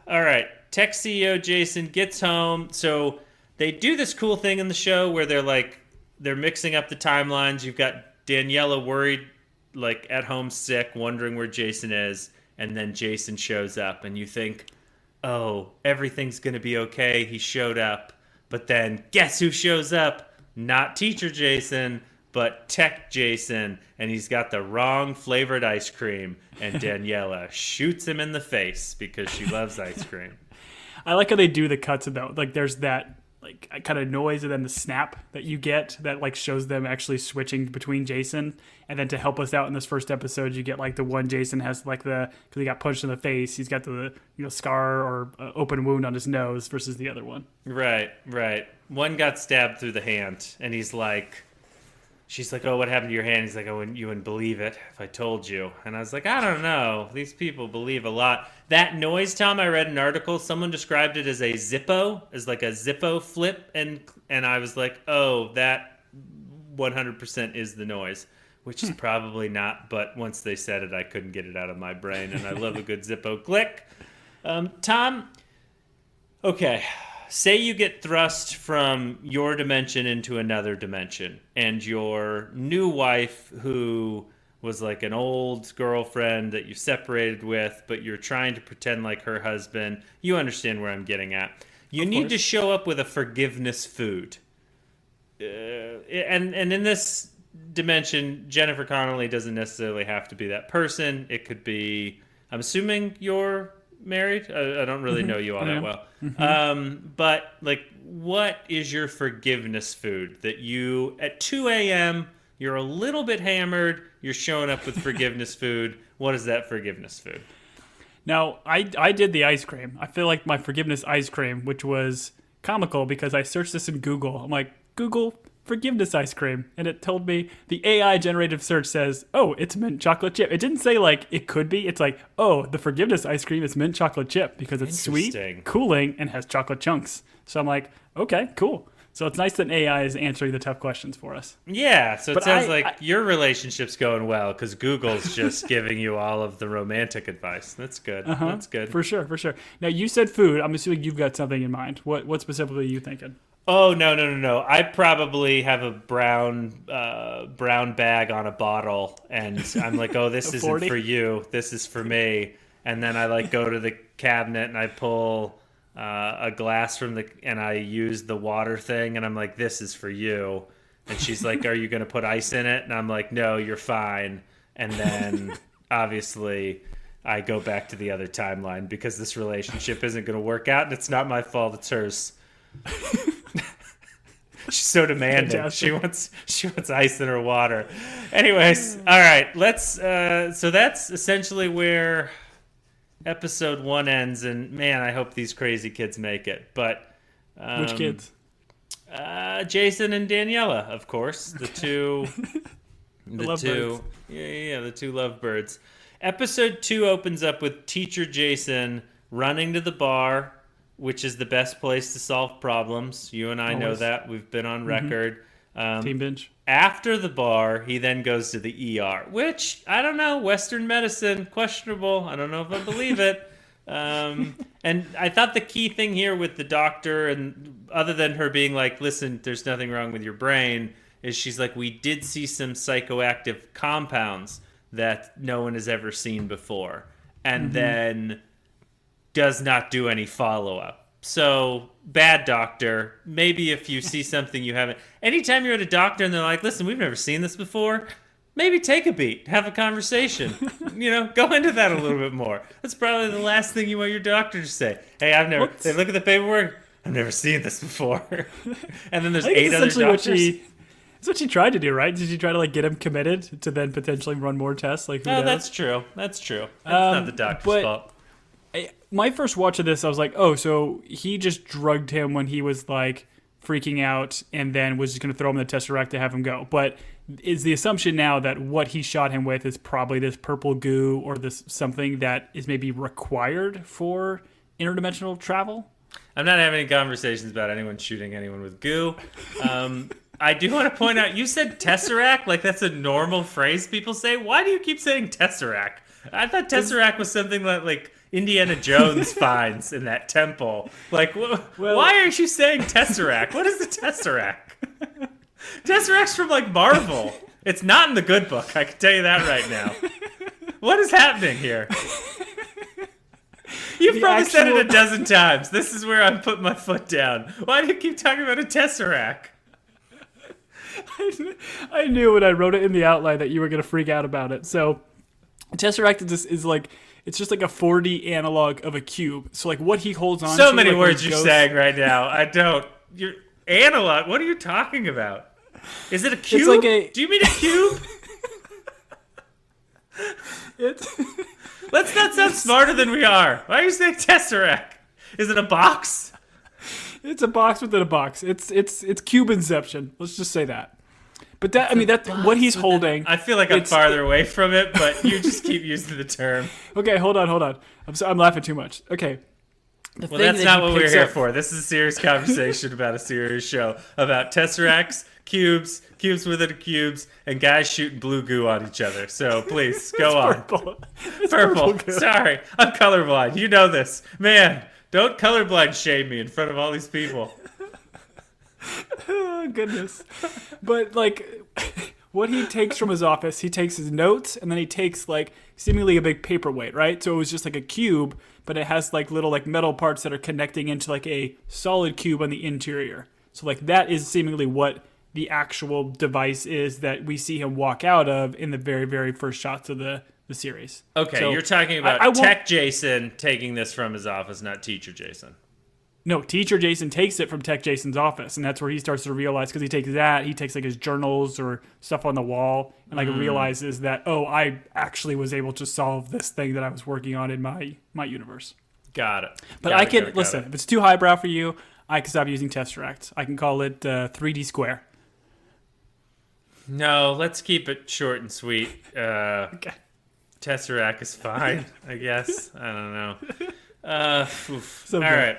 Speaker 1: All right. Tech CEO Jason gets home. So they do this cool thing in the show where they're mixing up the timelines. You've got Daniela worried, like at home sick, wondering where Jason is. And then Jason shows up and you think, oh, everything's going to be okay. He showed up. But then guess who shows up? Not Teacher Jason, but Tech Jason. And he's got the wrong flavored ice cream. And Daniela shoots him in the face because she loves ice cream.
Speaker 2: I like how they do the cuts though. Like there's that like kind of noise and then the snap that you get that like shows them actually switching between Jason. And then to help us out in this first episode, you get like the one Jason has like because he got punched in the face. He's got the scar or open wound on his nose versus the other one.
Speaker 1: Right. One got stabbed through the hand, and she's like, oh, what happened to your hand? He's like, you wouldn't believe it if I told you. And I was like, I don't know. These people believe a lot. That noise, Tom, I read an article. Someone described it as a Zippo, as like a Zippo flip. And I was like, oh, that 100% is the noise, which is probably not. But once they said it, I couldn't get it out of my brain. And I love a good Zippo click. Tom, okay. Say you get thrust from your dimension into another dimension, and your new wife, who was like an old girlfriend that you separated with, but you're trying to pretend like her husband. You understand where I'm getting at. You need to show up with a forgiveness food. And in this dimension, Jennifer Connelly doesn't necessarily have to be that person. It could be, I'm assuming you're married. I don't really know you all that well. But like, what is your forgiveness food that you at 2 a.m. you're a little bit hammered, you're showing up with forgiveness food? What is that forgiveness food?
Speaker 2: Now, I did the ice cream. I feel like my forgiveness ice cream, which was comical because I searched this in Google. I'm like, Google forgiveness ice cream, and it told me the AI generative search says, oh, it's mint chocolate chip. It didn't say like it could be. It's like, oh, the forgiveness ice cream is mint chocolate chip because it's sweet, cooling, and has chocolate chunks. So I'm like, okay, cool. So it's nice that AI is answering the tough questions for us.
Speaker 1: Yeah, so it sounds like your relationship's going well because Google's just giving you all of the romantic advice. That's good. That's good.
Speaker 2: For sure. Now, you said food. I'm assuming you've got something in mind. What specifically are you thinking?
Speaker 1: Oh, no. I probably have a brown bag on a bottle, and I'm like, oh, this isn't for you. This is for me. And then I like go to the cabinet and I pull a glass and I use the water thing, and I'm like, this is for you. And she's like, are you going to put ice in it? And I'm like, no, you're fine. And then obviously I go back to the other timeline because this relationship isn't going to work out, and it's not my fault, it's hers. She's so demanding. Fantastic. She wants ice in her water. Anyways, all right. Let's. So that's essentially where episode 1 ends. And man, I hope these crazy kids make it. But
Speaker 2: which kids?
Speaker 1: Jason and Daniela, of course, the two The two, the two lovebirds. Episode 2 opens up with Teacher Jason running to the bar, which is the best place to solve problems. You and I know that. We've been on record.
Speaker 2: Team Binge.
Speaker 1: After the bar, he then goes to the ER, which, I don't know, Western medicine, questionable. I don't know if I believe it. And I thought the key thing here with the doctor, and other than her being like, listen, there's nothing wrong with your brain, is she's like, we did see some psychoactive compounds that no one has ever seen before. And then does not do any follow-up. So, bad doctor. Maybe if you see something you haven't... Anytime you're at a doctor and they're like, listen, we've never seen this before, maybe take a beat, have a conversation. Go into that a little bit more. That's probably the last thing you want your doctor to say. Hey, they look at the paperwork, I've never seen this before. And then there's 8 other doctors.
Speaker 2: That's what she tried to do, right? Did she try to get him committed to then potentially run more tests? Who knows?
Speaker 1: That's true. That's not the doctor's fault.
Speaker 2: My first watch of this, I was like, oh, so he just drugged him when he was freaking out and then was just going to throw him in the Tesseract to have him go. But is the assumption now that what he shot him with is probably this purple goo or this something that is maybe required for interdimensional travel?
Speaker 1: I'm not having any conversations about anyone shooting anyone with goo. I do want to point out, you said Tesseract, like that's a normal phrase people say. Why do you keep saying Tesseract? I thought Tesseract was something that Indiana Jones finds in that temple. Why aren't you saying Tesseract? What is the Tesseract? Tesseract's from Marvel. It's not in the good book, I can tell you that right now. What is happening here? You've probably said it a dozen times. This is where I'm putting my foot down. Why do you keep talking about a Tesseract?
Speaker 2: I knew when I wrote it in the outline that you were going to freak out about it. So, Tesseract is it's just like a 4D analog of a cube. So what he holds on to.
Speaker 1: So many words you're saying right now. I don't. You're analog. What are you talking about? Is it a cube? Do you mean a cube? Let's not sound smarter than we are. Why are you saying Tesseract? Is it a box?
Speaker 2: It's a box within a box. It's cube inception. Let's just say that. But that's what he's holding.
Speaker 1: I feel like I'm farther away from it, but you just keep using the term.
Speaker 2: Okay, hold on. I'm laughing too much. Okay.
Speaker 1: Well, that's not what we're here for. This is a serious conversation about a serious show about Tesseracts, cubes within cubes, and guys shooting blue goo on each other. So please, go on. Purple. Sorry, I'm colorblind. You know this. Man, don't colorblind shame me in front of all these people.
Speaker 2: Oh, goodness. But what he takes from his office, he takes his notes, and then he takes seemingly a big paperweight, right? So it was just a cube, but it has little metal parts that are connecting into a solid cube on the interior. So that is seemingly what the actual device is that we see him walk out of in the very, very first shots of the series.
Speaker 1: Okay, so you're talking about Tech Jason taking this from his office, not Teacher Jason.
Speaker 2: No, Teacher Jason takes it from Tech Jason's office, and that's where he starts to realize, because he takes his journals or stuff on the wall, and realizes that, I actually was able to solve this thing that I was working on in my universe.
Speaker 1: Got it.
Speaker 2: But listen, if it's too highbrow for you, I can stop using Tesseract. I can call it 3D Square.
Speaker 1: No, let's keep it short and sweet.
Speaker 2: Okay.
Speaker 1: Tesseract is fine, I guess. I don't know. All right.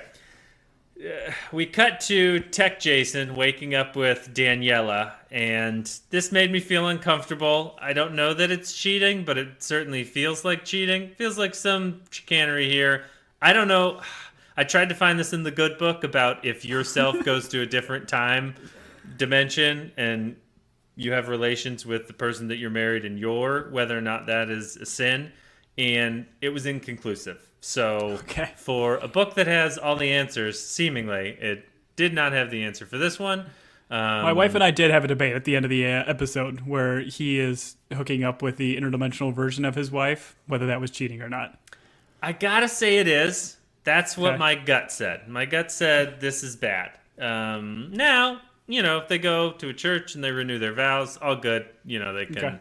Speaker 1: We cut to Tech Jason waking up with Daniela, and this made me feel uncomfortable. I don't know that it's cheating, but it certainly feels like cheating. Feels like some chicanery here. I don't know. I tried to find this in the good book about if yourself goes to a different time dimension and you have relations with the person that you're married in whether or not that is a sin, and it was inconclusive. So for a book that has all the answers, seemingly, it did not have the answer for this one.
Speaker 2: My wife and I did have a debate at the end of the episode where he is hooking up with the interdimensional version of his wife, whether that was cheating or not.
Speaker 1: I gotta say it is. That's what my gut said. My gut said this is bad. Now, if they go to a church and they renew their vows, all good. They can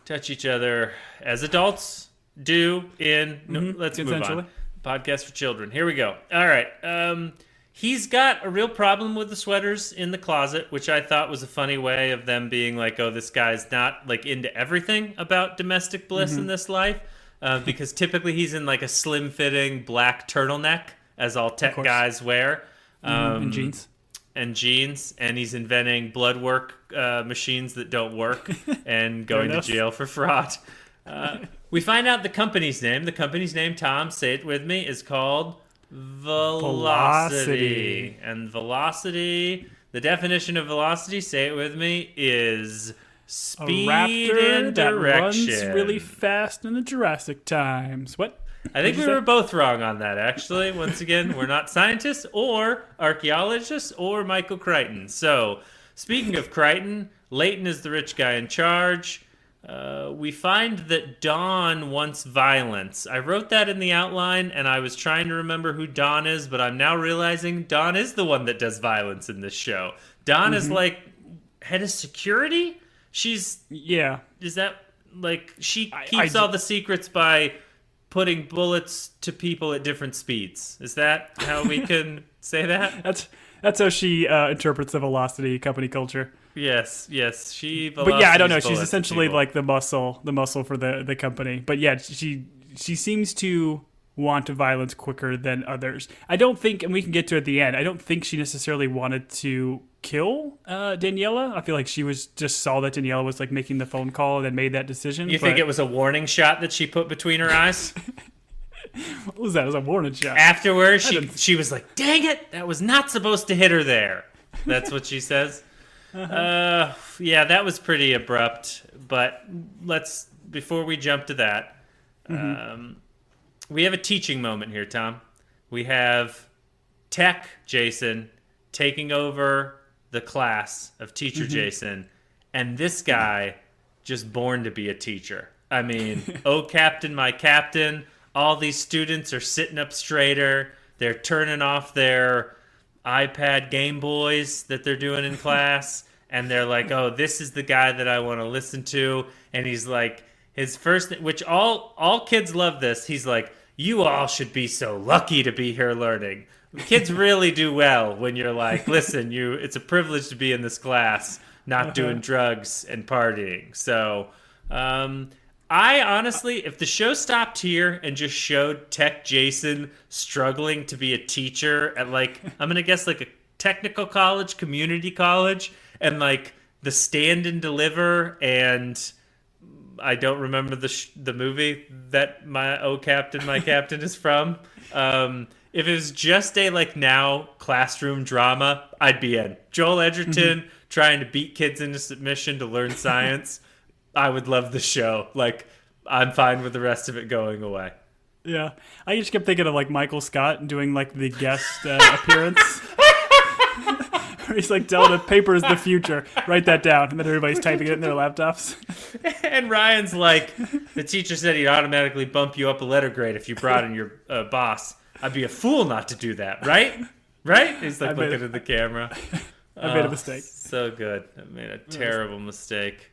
Speaker 1: touch each other as adults do in let's move on. Podcast for children. Here we go. All right. He's got a real problem with the sweaters in the closet, which I thought was a funny way of them being like, oh, this guy's not like into everything about domestic bliss in this life. Because typically he's in like a slim-fitting black turtleneck, as all tech guys wear.
Speaker 2: And jeans.
Speaker 1: And jeans. And he's inventing blood work machines that don't work and going to jail for fraud. We find out the company's name. The company's name, Tom, say it with me, is called Velocity. And velocity, the definition of velocity, say it with me, is speed
Speaker 2: a raptor
Speaker 1: and
Speaker 2: that
Speaker 1: direction.
Speaker 2: runs really fast in the Jurassic times. What?
Speaker 1: I think we were both wrong on that, actually. Once again, we're not scientists or archaeologists or Michael Crichton. So, speaking of Crichton, Leighton is the rich guy in charge. We find that Dawn wants violence. I wrote that in the outline, and I was trying to remember who Dawn is, but I'm now realizing Dawn is the one that does violence in this show. Dawn is like head of security? Is that like she keeps all the secrets by putting bullets to people at different speeds? Is that how we can say that?
Speaker 2: That's how she interprets the Velocity company culture.
Speaker 1: Yes.
Speaker 2: But yeah, I don't know. She's essentially like the muscle for the company. But yeah, she seems to want violence quicker than others. I don't think, and we can get to it at the end, I don't think she necessarily wanted to kill Daniela. I feel like she just saw that Daniela was like making the phone call and then made that decision.
Speaker 1: You think it was a warning shot that she put between her eyes?
Speaker 2: What was that? It was a warning shot.
Speaker 1: Afterwards, she was like, dang it, that was not supposed to hit her there. That's what she says. Yeah, that was pretty abrupt. But before we jump to that, we have a teaching moment here, Tom. We have Tech Jason taking over the class of Teacher Jason, and this guy just born to be a teacher. I mean, oh, Captain, my Captain. All these students are sitting up straighter. They're turning off their iPad Game Boys that they're doing in class. And they're like, oh, this is the guy that I want to listen to. And he's like, his first, which all kids love this. He's like, you all should be so lucky to be here learning. Kids really do well when you're like, listen, it's a privilege to be in this class, not doing drugs and partying. So, I honestly, if the show stopped here and just showed Tech Jason struggling to be a teacher at like, I'm going to guess like a technical college, community college, and like the Stand and Deliver, and I don't remember the movie that my Captain is from. If it was just a like now classroom drama, I'd be in. Joel Edgerton trying to beat kids into submission to learn science. I would love the show. Like, I'm fine with the rest of it going away.
Speaker 2: Yeah. I just kept thinking of, like, Michael Scott doing, like, the guest appearance. Where he's, like, telling the paper is the future. Write that down. And then everybody's typing it in their laptops.
Speaker 1: And Ryan's like, the teacher said he'd automatically bump you up a letter grade if you brought in your boss. I'd be a fool not to do that, right? Right? He's, like, looking at the camera.
Speaker 2: I made a mistake.
Speaker 1: So good. I made a terrible mistake.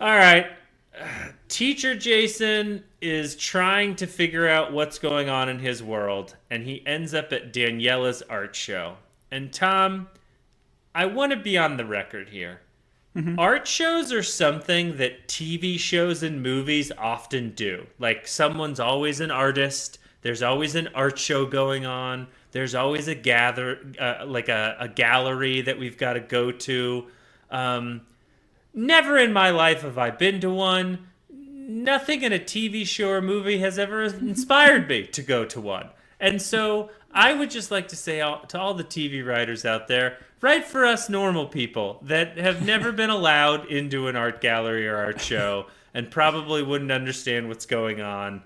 Speaker 1: All right. Teacher Jason is trying to figure out what's going on in his world, and he ends up at Daniela's art show. And Tom, I want to be on the record here. Art shows are something that TV shows and movies often do. Like, someone's always an artist. There's always an art show going on. There's always a gallery that we've got to go to. Never in my life have I been to one. Nothing in a TV show or movie has ever inspired me to go to one. And so I would just like to say to all the TV writers out there, write for us normal people that have never been allowed into an art gallery or art show and probably wouldn't understand what's going on.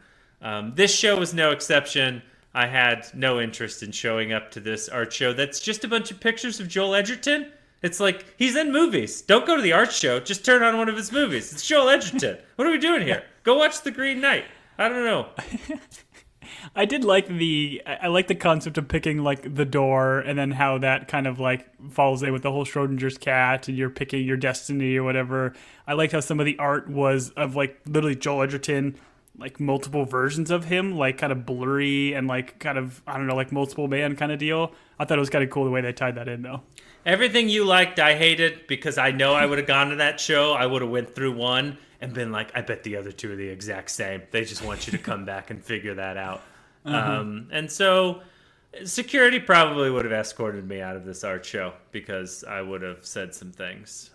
Speaker 1: This show was no exception. I had no interest in showing up to this art show that's just a bunch of pictures of Joel Edgerton It's like, he's in movies. Don't go to the art show. Just turn on one of his movies. It's Joel Edgerton. What are we doing here? Go watch The Green Knight. I don't know.
Speaker 2: I did like I like the concept of picking like the door, and then how that kind of like falls in with the whole Schrodinger's cat, and you're picking your destiny or whatever. I liked how some of the art was of like literally Joel Edgerton, like multiple versions of him, like kind of blurry and like kind of, I don't know, like multiple man kind of deal. I thought it was kind of cool the way they tied that in though.
Speaker 1: Everything you liked, I hated, because I know I would have gone to that show. I would have went through one and been like, I bet the other two are the exact same. They just want you to come back and figure that out. And so security probably would have escorted me out of this art show because I would have said some things.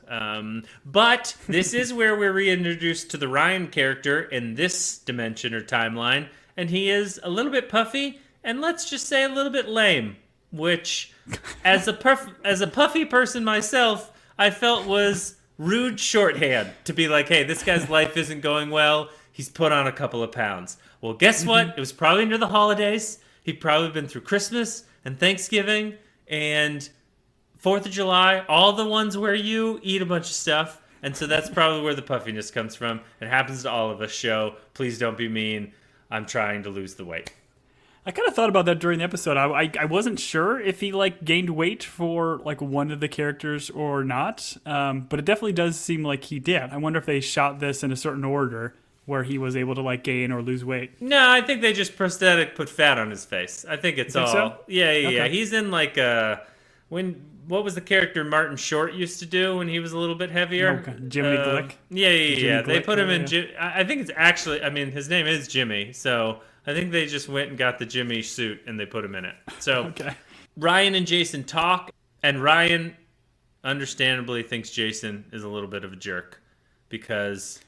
Speaker 1: But this is where we're reintroduced to the Ryan character in this dimension or timeline. And he is a little bit puffy and let's just say a little bit lame, which as a puffy person myself, I felt was rude shorthand to be like, hey, this guy's life isn't going well. He's put on a couple of pounds. Well, guess what? It was probably near the holidays. He'd probably been through Christmas and Thanksgiving and 4th of July, all the ones where you eat a bunch of stuff. And so that's probably where the puffiness comes from. It happens to all of us, show. Please don't be mean. I'm trying to lose the weight.
Speaker 2: I kind of thought about that during the episode. I wasn't sure if he like gained weight for like one of the characters or not, but it definitely does seem like he did. I wonder if they shot this in a certain order where he was able to like gain or lose weight.
Speaker 1: No, I think they just put fat on his face. I think it's all.
Speaker 2: So?
Speaker 1: Yeah.
Speaker 2: Okay.
Speaker 1: He's in like what was the character Martin Short used to do when he was a little bit heavier?
Speaker 2: Okay. Jimmy Glick.
Speaker 1: Yeah. They
Speaker 2: Glick,
Speaker 1: put him in.
Speaker 2: yeah.
Speaker 1: I think it's actually. I mean, his name is Jimmy, so I think they just went and got the Jimmy suit and they put him in it. So
Speaker 2: Okay.
Speaker 1: Ryan and Jason talk, and Ryan understandably thinks Jason is a little bit of a jerk because.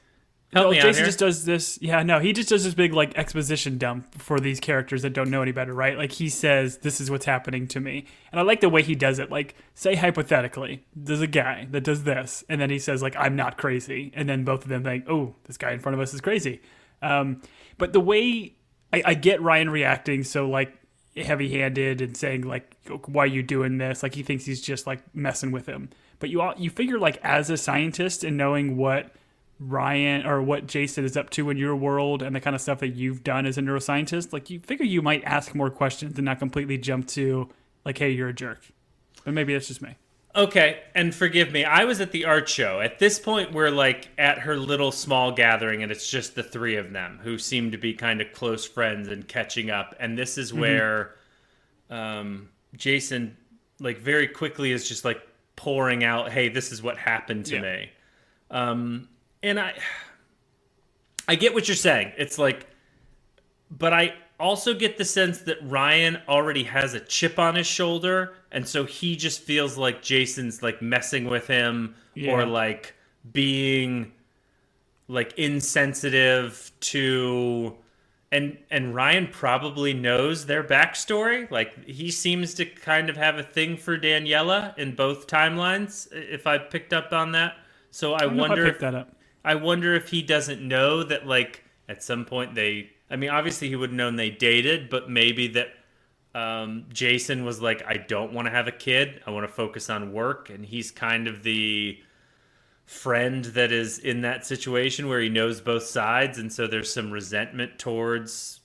Speaker 1: Help me out
Speaker 2: Jason
Speaker 1: here.
Speaker 2: just does this. Yeah, no, he just does this big like exposition dump for these characters that don't know any better, right? Like he says, "This is what's happening to me," and I like the way he does it. Like, say hypothetically, there's a guy that does this, and then he says, "Like I'm not crazy," and then both of them think, "Oh, this guy in front of us is crazy." But the way I get Ryan reacting so like heavy-handed and saying like, "Why are you doing this?" Like he thinks he's just like messing with him. But you figure like as a scientist and knowing what Ryan or what Jason is up to in your world and the kind of stuff that you've done as a neuroscientist, like you figure you might ask more questions and not completely jump to like, hey, you're a jerk. But maybe that's just me.
Speaker 1: Okay, and forgive me, I was at the art show. At this point, we're like at her little small gathering, and it's just the three of them who seem to be kind of close friends and catching up. And this is where Jason, like very quickly, is just like pouring out, "Hey, this is what happened to me." And I get what you're saying. It's like, but I also get the sense that Ryan already has a chip on his shoulder, and so he just feels like Jason's like messing with him or like being like insensitive to, and Ryan probably knows their backstory. Like he seems to kind of have a thing for Daniela in both timelines, if I picked up on that. So I wonder
Speaker 2: if I picked that up.
Speaker 1: I wonder if he doesn't know that, like, at some point I mean, obviously he would have known they dated, but maybe that Jason was like, I don't want to have a kid. I want to focus on work. And he's kind of the friend that is in that situation where he knows both sides. And so there's some resentment towards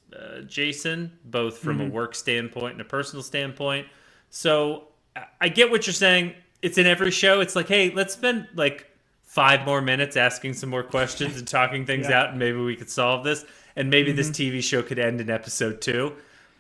Speaker 1: Jason, both from a work standpoint and a personal standpoint. So I get what you're saying. It's in every show. It's like, hey, let's spend like 5 more minutes asking some more questions and talking things out, and maybe we could solve this. And maybe this TV show could end in episode 2.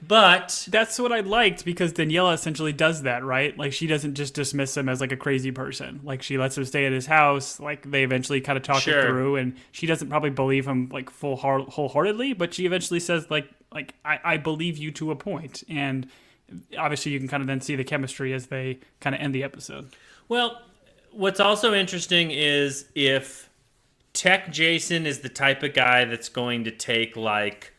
Speaker 1: But
Speaker 2: that's what I liked, because Daniela essentially does that, right? Like she doesn't just dismiss him as like a crazy person. Like she lets him stay at his house. Like they eventually kind of talk it through, and she doesn't probably believe him like wholeheartedly, but she eventually says like I believe you to a point. And obviously you can kind of then see the chemistry as they kind of end the episode.
Speaker 1: Well, what's also interesting is if Tech Jason is the type of guy that's going to take like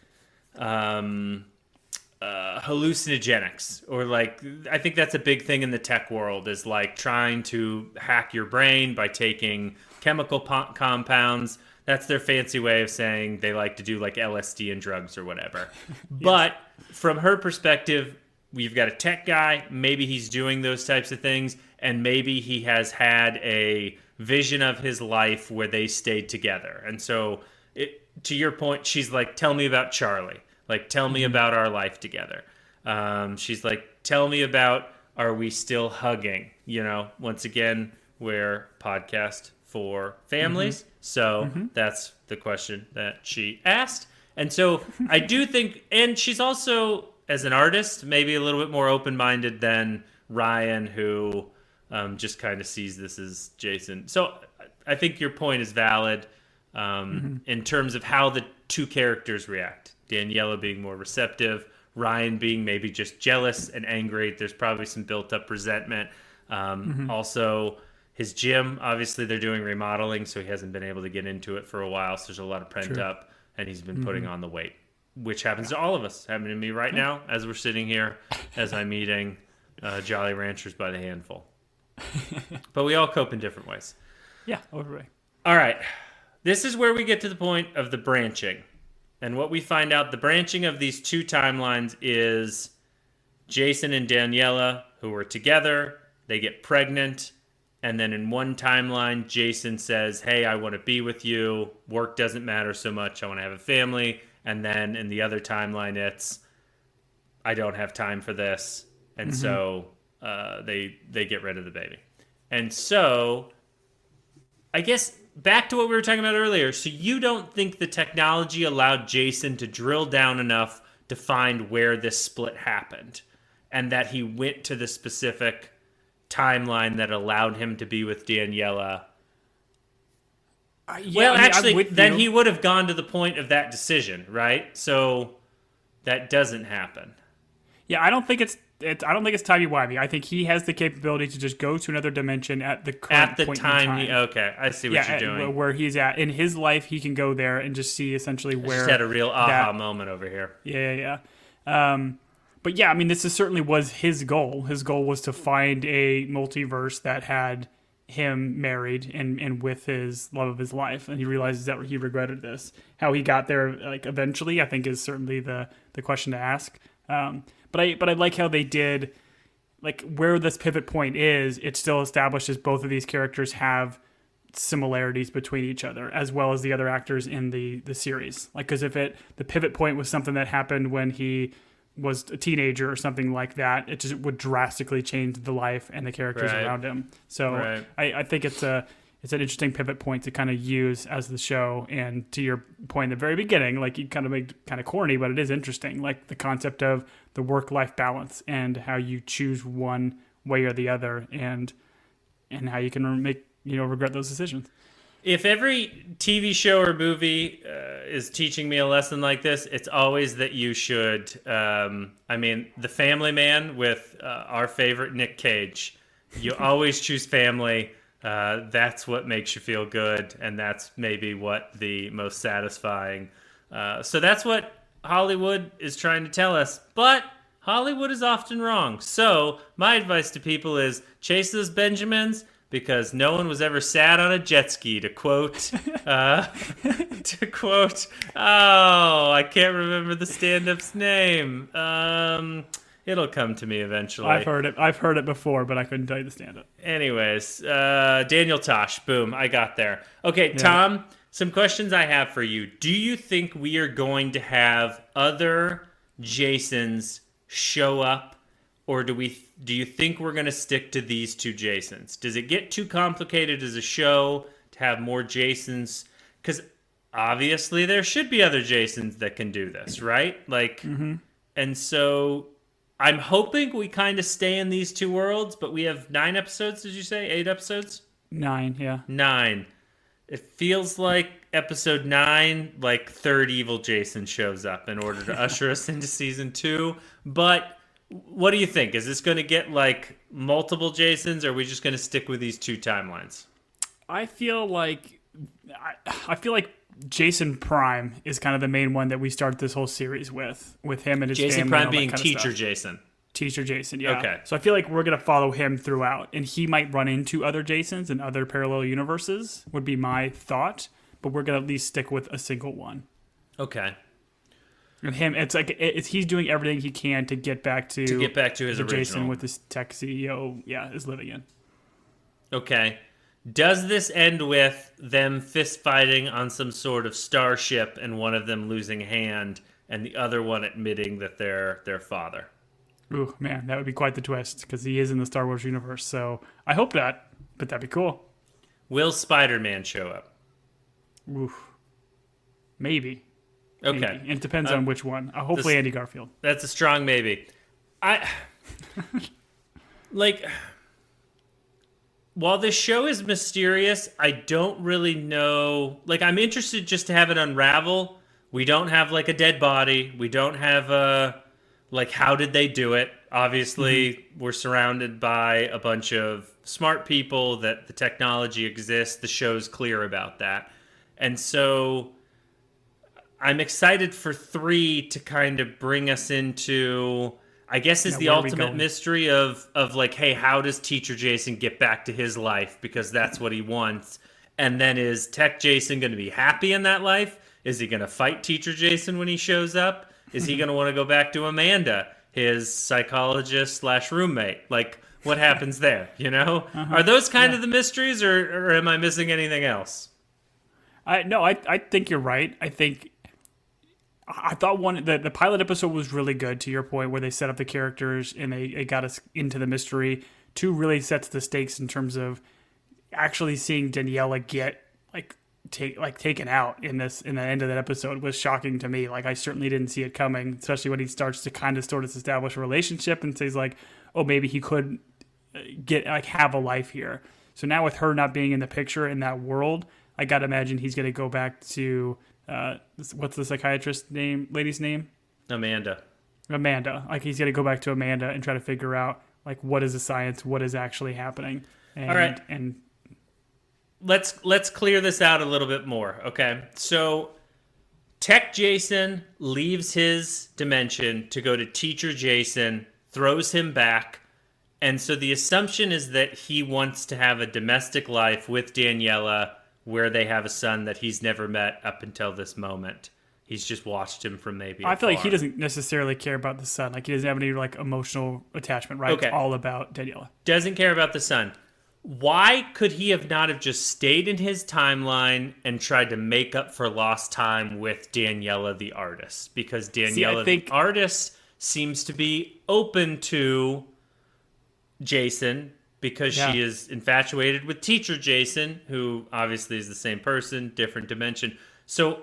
Speaker 1: hallucinogenics, or like, I think that's a big thing in the tech world, is like trying to hack your brain by taking chemical compounds. That's their fancy way of saying they like to do like LSD and drugs or whatever. But from her perspective, we've got a tech guy, maybe he's doing those types of things, and maybe he has had a vision of his life where they stayed together. And so, to your point, she's like, tell me about Charlie. Like, tell me about our life together. She's like, tell me about, are we still hugging? You know, once again, we're podcast for families. So that's the question that she asked. And so I do think, and she's also, as an artist, maybe a little bit more open-minded than Ryan, who just kind of sees this as Jason. So I think your point is valid in terms of how the two characters react. Daniela being more receptive, Ryan being maybe just jealous and angry. There's probably some built-up resentment. Also, his gym, obviously they're doing remodeling, so he hasn't been able to get into it for a while. So there's a lot of pent up, and he's been putting on the weight, which happens to all of us. Happening to me right now as we're sitting here, as I'm eating Jolly Ranchers by the handful. But we all cope in different ways.
Speaker 2: Yeah, overweight.
Speaker 1: All right. This is where we get to the point of the branching. And what we find out, the branching of these two timelines is Jason and Daniela, who were together, they get pregnant. And then in one timeline, Jason says, hey, I want to be with you. Work doesn't matter so much. I want to have a family. And then in the other timeline, it's, I don't have time for this. And so they get rid of the baby. And so I guess back to what we were talking about earlier. So you don't think the technology allowed Jason to drill down enough to find where this split happened, and that he went to the specific timeline that allowed him to be with Daniela? Then he would have gone to the point of that decision, right? So that doesn't happen.
Speaker 2: Yeah, I don't think it's timey-wimey. I think he has the capability to just go to another dimension at the current point in time.
Speaker 1: Okay, I see what you're doing.
Speaker 2: Where he's at in his life, he can go there and just see essentially where.
Speaker 1: Just had a real aha moment over here.
Speaker 2: Yeah. But yeah, I mean, this certainly was his goal. His goal was to find a multiverse that had him married and with his love of his life, and he realizes that he regretted this. How he got there, like eventually, I think is certainly the question to ask. But I like how they did, like where this pivot point is. It still establishes both of these characters have similarities between each other, as well as the other actors in the series. Like, because if the pivot point was something that happened when he was a teenager or something like that, it just would drastically change the life and the characters around him. So I think it's an interesting pivot point to kind of use as the show. And to your point in the very beginning, like you kind of made kind of corny, but it is interesting. Like the concept of the work-life balance and how you choose one way or the other, and how you can regret those decisions.
Speaker 1: If every TV show or movie is teaching me a lesson like this, it's always that you should, The Family Man with our favorite Nick Cage. You always choose family. That's what makes you feel good, and that's maybe what the most satisfying. So that's what Hollywood is trying to tell us, but Hollywood is often wrong. So my advice to people is chase those Benjamins, because no one was ever sad on a jet ski, to quote, I can't remember the stand-up's name. It'll come to me eventually.
Speaker 2: I've heard it before, but I couldn't tell you the stand-up.
Speaker 1: Anyways, Daniel Tosh, boom, I got there. Okay, yeah. Tom, some questions I have for you. Do you think we are going to have other Jasons show up? Or do you think we're going to stick to these two Jasons? Does it get too complicated as a show to have more Jasons? Because obviously there should be other Jasons that can do this, right? And so I'm hoping we kind of stay in these two worlds, but we have 9 episodes, did you say? 8 episodes?
Speaker 2: 9, yeah.
Speaker 1: 9. It feels like episode 9, like third evil Jason shows up in order to usher us into season 2. But what do you think? Is this going to get like multiple Jasons, or are we just going to stick with these two timelines?
Speaker 2: I feel like Jason Prime is kind of the main one that we start this whole series with him and his
Speaker 1: Jason
Speaker 2: family.
Speaker 1: Prime being Teacher Jason.
Speaker 2: Teacher Jason, yeah.
Speaker 1: Okay.
Speaker 2: So I feel like we're going to follow him throughout, and he might run into other Jasons in other parallel universes, would be my thought, but we're going to at least stick with a single one.
Speaker 1: Okay.
Speaker 2: And him, he's doing everything he can to get back to
Speaker 1: his original.
Speaker 2: Jason with this tech CEO, is living in.
Speaker 1: Okay. Does this end with them fist fighting on some sort of starship and one of them losing a hand and the other one admitting that they're their father?
Speaker 2: Ooh, man, that would be quite the twist because he is in the Star Wars universe. So I hope not, but that'd be cool.
Speaker 1: Will Spider-Man show up?
Speaker 2: Ooh, maybe.
Speaker 1: Okay.
Speaker 2: Maybe. It depends on which one. Hopefully Andy Garfield.
Speaker 1: That's a strong maybe. While this show is mysterious, I don't really know. Like, I'm interested just to have it unravel. We don't have, like, a dead body. We don't have how did they do it? Obviously, we're surrounded by a bunch of smart people that the technology exists. The show's clear about that. And so I'm excited for 3 to kind of bring us into, I guess, is the ultimate mystery of like, hey, how does Teacher Jason get back to his life? Because that's what he wants. And then is Tech Jason going to be happy in that life? Is he going to fight Teacher Jason when he shows up? Is he going to want to go back to Amanda, his psychologist / roommate? Like, what happens there, you know? Are those kind of the mysteries, or am I missing anything else?
Speaker 2: I think you're right. I thought the pilot episode was really good, to your point, where they set up the characters and they got us into the mystery. 2 really sets the stakes in terms of actually seeing Daniela get taken out in the end of that episode was shocking to me. Like, I certainly didn't see it coming, especially when he starts to kind of sort of establish a relationship and says like, oh, maybe he could have a life here. So now with her not being in the picture in that world, I gotta imagine he's gonna go back to what's the psychiatrist lady's name?
Speaker 1: Amanda.
Speaker 2: Like, he's gonna go back to Amanda and try to figure out like what is the science, what is actually happening. And,
Speaker 1: all right.
Speaker 2: And
Speaker 1: let's clear this out a little bit more. Okay. So Tech Jason leaves his dimension to go to Teacher Jason, throws him back. And so the assumption is that he wants to have a domestic life with Daniela where they have a son that he's never met up until this moment. He's just watched him from maybe
Speaker 2: I feel like
Speaker 1: afar.
Speaker 2: he doesn't necessarily care about the son. Like, he doesn't have any like emotional attachment, right?
Speaker 1: Okay.
Speaker 2: It's all about Daniela.
Speaker 1: Doesn't care about the son. Why could he have not have just stayed in his timeline and tried to make up for lost time with Daniela the artist? Because Daniela the artist seems to be open to Jason because she is infatuated with Teacher Jason, who obviously is the same person, different dimension. So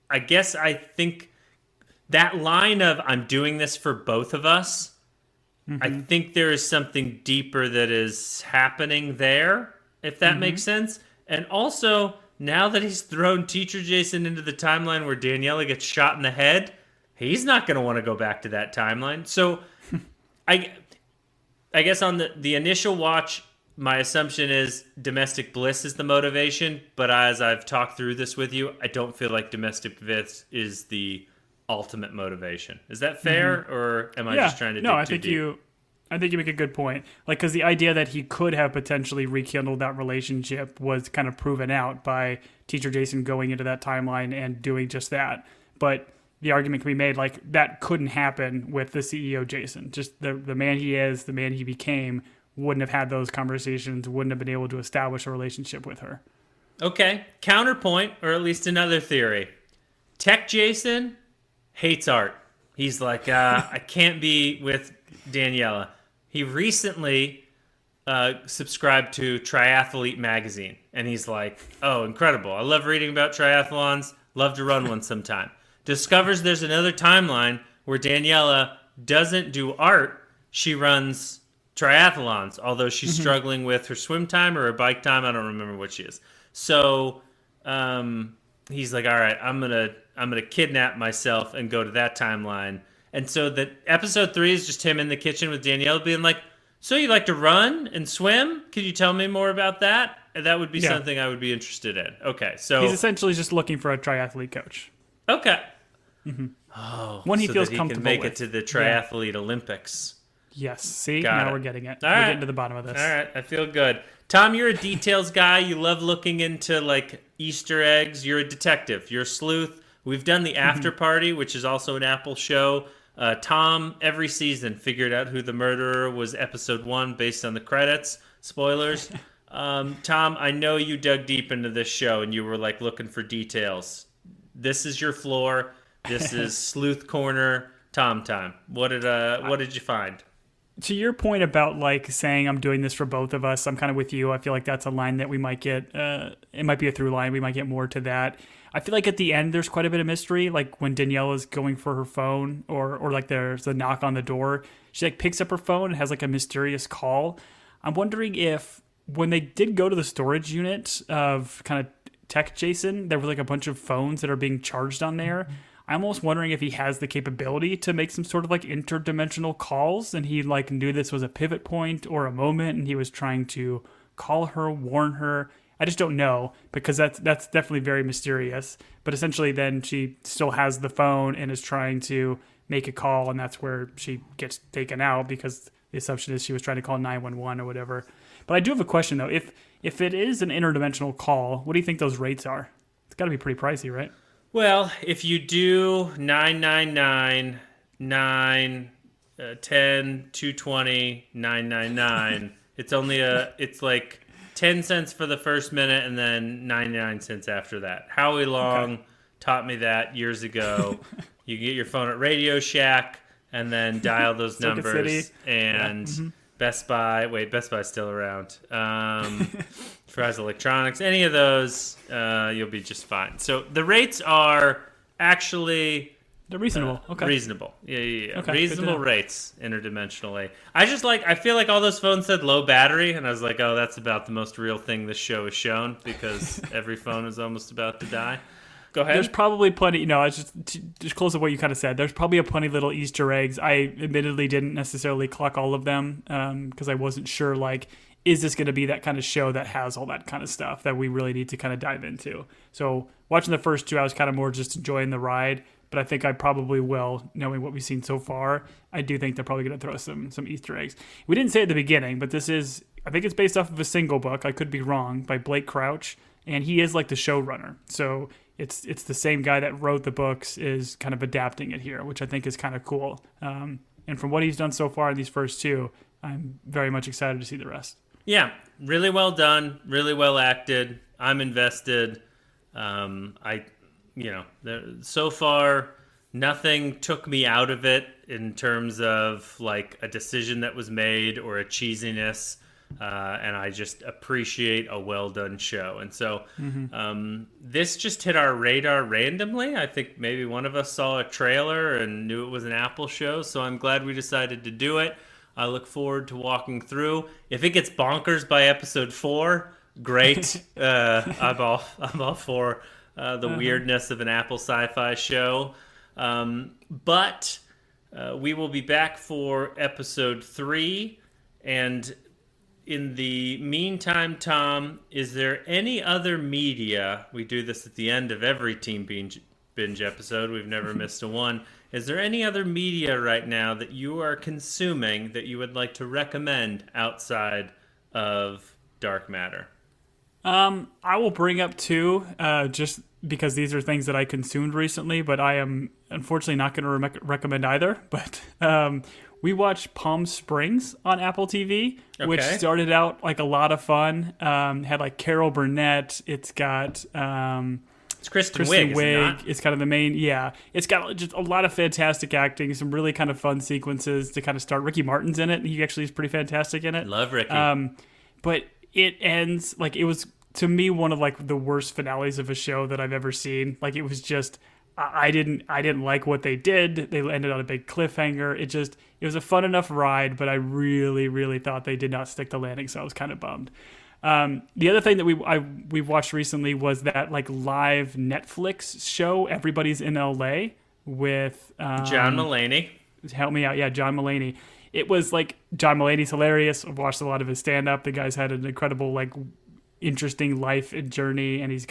Speaker 1: I guess I think that line of I'm doing this for both of us, I think there is something deeper that is happening there, if that makes sense. And also, now that he's thrown Teacher Jason into the timeline where Daniela gets shot in the head, he's not going to want to go back to that timeline. So I guess on the initial watch, my assumption is domestic bliss is the motivation. But as I've talked through this with you, I don't feel like domestic bliss is the ultimate motivation. Is that fair, or am I just trying to dig too deep?
Speaker 2: I think you make a good point. Like, because the idea that he could have potentially rekindled that relationship was kind of proven out by Teacher Jason going into that timeline and doing just that. But the argument can be made, like, that couldn't happen with the CEO Jason. Just the man he is, the man he became, wouldn't have had those conversations, wouldn't have been able to establish a relationship with her.
Speaker 1: Okay, counterpoint, or at least another theory. Tech Jason hates art. He's like, I can't be with Daniela. He recently subscribed to Triathlete magazine, and he's like, oh, incredible. I love reading about triathlons. Love to run one sometime. Discovers there's another timeline where Daniela doesn't do art. She runs triathlons, although she's struggling with her swim time or her bike time. I don't remember what she is. So he's like, all right, I'm gonna kidnap myself and go to that timeline. And so the episode 3 is just him in the kitchen with Danielle being like, so you like to run and swim? Could you tell me more about that? And that would be something I would be interested in. Okay, so
Speaker 2: he's essentially just looking for a triathlete coach.
Speaker 1: Okay.
Speaker 2: Oh, one he feels
Speaker 1: that he
Speaker 2: comfortable
Speaker 1: can make
Speaker 2: with.
Speaker 1: it to the triathlete Olympics.
Speaker 2: Yes. See,
Speaker 1: Got
Speaker 2: now
Speaker 1: it.
Speaker 2: we're getting it.
Speaker 1: All
Speaker 2: We're
Speaker 1: right.
Speaker 2: getting to the bottom of this.
Speaker 1: All right, I feel good. Tom, you're a details guy. You love looking into like Easter eggs. You're a detective. You're a sleuth. We've done the After Party, which is also an Apple show. Tom, every season, figured out who the murderer was episode 1 based on the credits. Spoilers. Tom, I know you dug deep into this show and you were like looking for details. This is your floor. This is Sleuth Corner. Tom time. What did you find?
Speaker 2: To your point about like saying I'm doing this for both of us, I'm kind of with you. I feel like that's a line that we might get. It might be a through line. We might get more to that. I feel like at the end there's quite a bit of mystery. Like when Danielle is going for her phone, or like there's a knock on the door, she like picks up her phone and has like a mysterious call. I'm wondering if when they did go to the storage unit of kind of Tech Jason, there was like a bunch of phones that are being charged on there. I'm almost wondering if he has the capability to make some sort of like interdimensional calls, and he like knew this was a pivot point or a moment, and he was trying to call her, warn her. I just don't know, because that's definitely very mysterious. But essentially, then she still has the phone and is trying to make a call, and that's where she gets taken out, because the assumption is she was trying to call 911 or whatever. But I do have a question though. If it is an interdimensional call, what do you think those rates are? It's got to be pretty pricey, right?
Speaker 1: Well, if you do 999, 9, 10, 220, 999, it's like 10 cents for the first minute and then 99 cents after that. Howie Long taught me that years ago. You get your phone at Radio Shack and then dial those numbers. And Best Buy's still around. Fry's Electronics, any of those, you'll be just fine. So the rates are actually...
Speaker 2: They're reasonable. Okay.
Speaker 1: Reasonable. Yeah.
Speaker 2: Okay,
Speaker 1: reasonable rates interdimensionally. I feel like all those phones said low battery, and I was like, oh, that's about the most real thing this show has shown, because every phone is almost about to die. Go ahead.
Speaker 2: There's probably plenty, I just close to what you kind of said. There's probably a plenty little Easter eggs. I admittedly didn't necessarily clock all of them because I wasn't sure, like, is this going to be that kind of show that has all that kind of stuff that we really need to kind of dive into? So watching the first two, I was kind of more just enjoying the ride, but I think I probably will, knowing what we've seen so far. I do think they're probably going to throw some Easter eggs. We didn't say at the beginning, but I think it's based off of a single book, I could be wrong, by Blake Crouch, and he is like the showrunner. So it's the same guy that wrote the books is kind of adapting it here, which I think is kind of cool. And from what he's done so far in these first two, I'm very much excited to see the rest.
Speaker 1: Yeah, really well done, really well acted. I'm invested. So far, nothing took me out of it in terms of like a decision that was made or a cheesiness. And I just appreciate a well-done show. And so this just hit our radar randomly. I think maybe one of us saw a trailer and knew it was an Apple show, so I'm glad we decided to do it. I look forward to walking through. If it gets bonkers by episode 4, great. I'm all for the weirdness of an Apple sci-fi show. But we will be back for episode 3, and in the meantime, Tom, is there any other media? We do this at the end of every Team Binge episode. We've never missed a one. Is there any other media right now that you are consuming that you would like to recommend outside of Dark Matter?
Speaker 2: I will bring up 2, just because these are things that I consumed recently, but I am unfortunately not going to recommend either. But we watched Palm Springs on Apple TV, which started out like a lot of fun. Had like Carol Burnett. It's got
Speaker 1: it's Kristen Wiig.
Speaker 2: It's kind of the main. Yeah, it's got just a lot of fantastic acting, some really kind of fun sequences to kind of start. Ricky Martin's in it. He actually is pretty fantastic in it.
Speaker 1: Love Ricky.
Speaker 2: But it ends like it was, to me, one of like the worst finales of a show that I've ever seen. Like it was just, I didn't like what they did. They ended on a big cliffhanger. It was a fun enough ride, but I really, really thought they did not stick the landing, so I was kind of bummed. The other thing that we watched recently was that like live Netflix show, Everybody's in LA, with
Speaker 1: John Mulaney.
Speaker 2: Help me out. Yeah, John Mulaney. It was like, John Mulaney's hilarious. I've watched a lot of his stand-up. The guy's had an incredible, like, interesting life and journey, and he's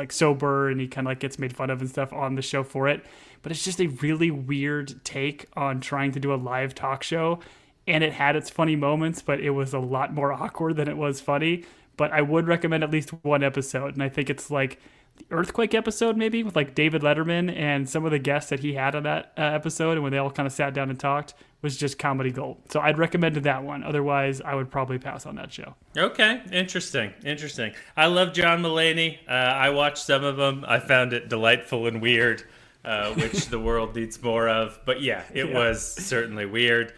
Speaker 2: sober, and he kind of like gets made fun of and stuff on the show for it. But it's just a really weird take on trying to do a live talk show, and it had its funny moments, but it was a lot more awkward than it was funny. But I would recommend at least one episode, and I think it's like Earthquake episode, maybe, with like David Letterman and some of the guests that he had on that episode, and when they all kind of sat down and talked, was just comedy gold. So I'd recommend that one. Otherwise, I would probably pass on that show.
Speaker 1: Okay, interesting. I love John Mulaney. I watched some of them. I found it delightful and weird, which the world needs more of. But yeah, it was certainly weird.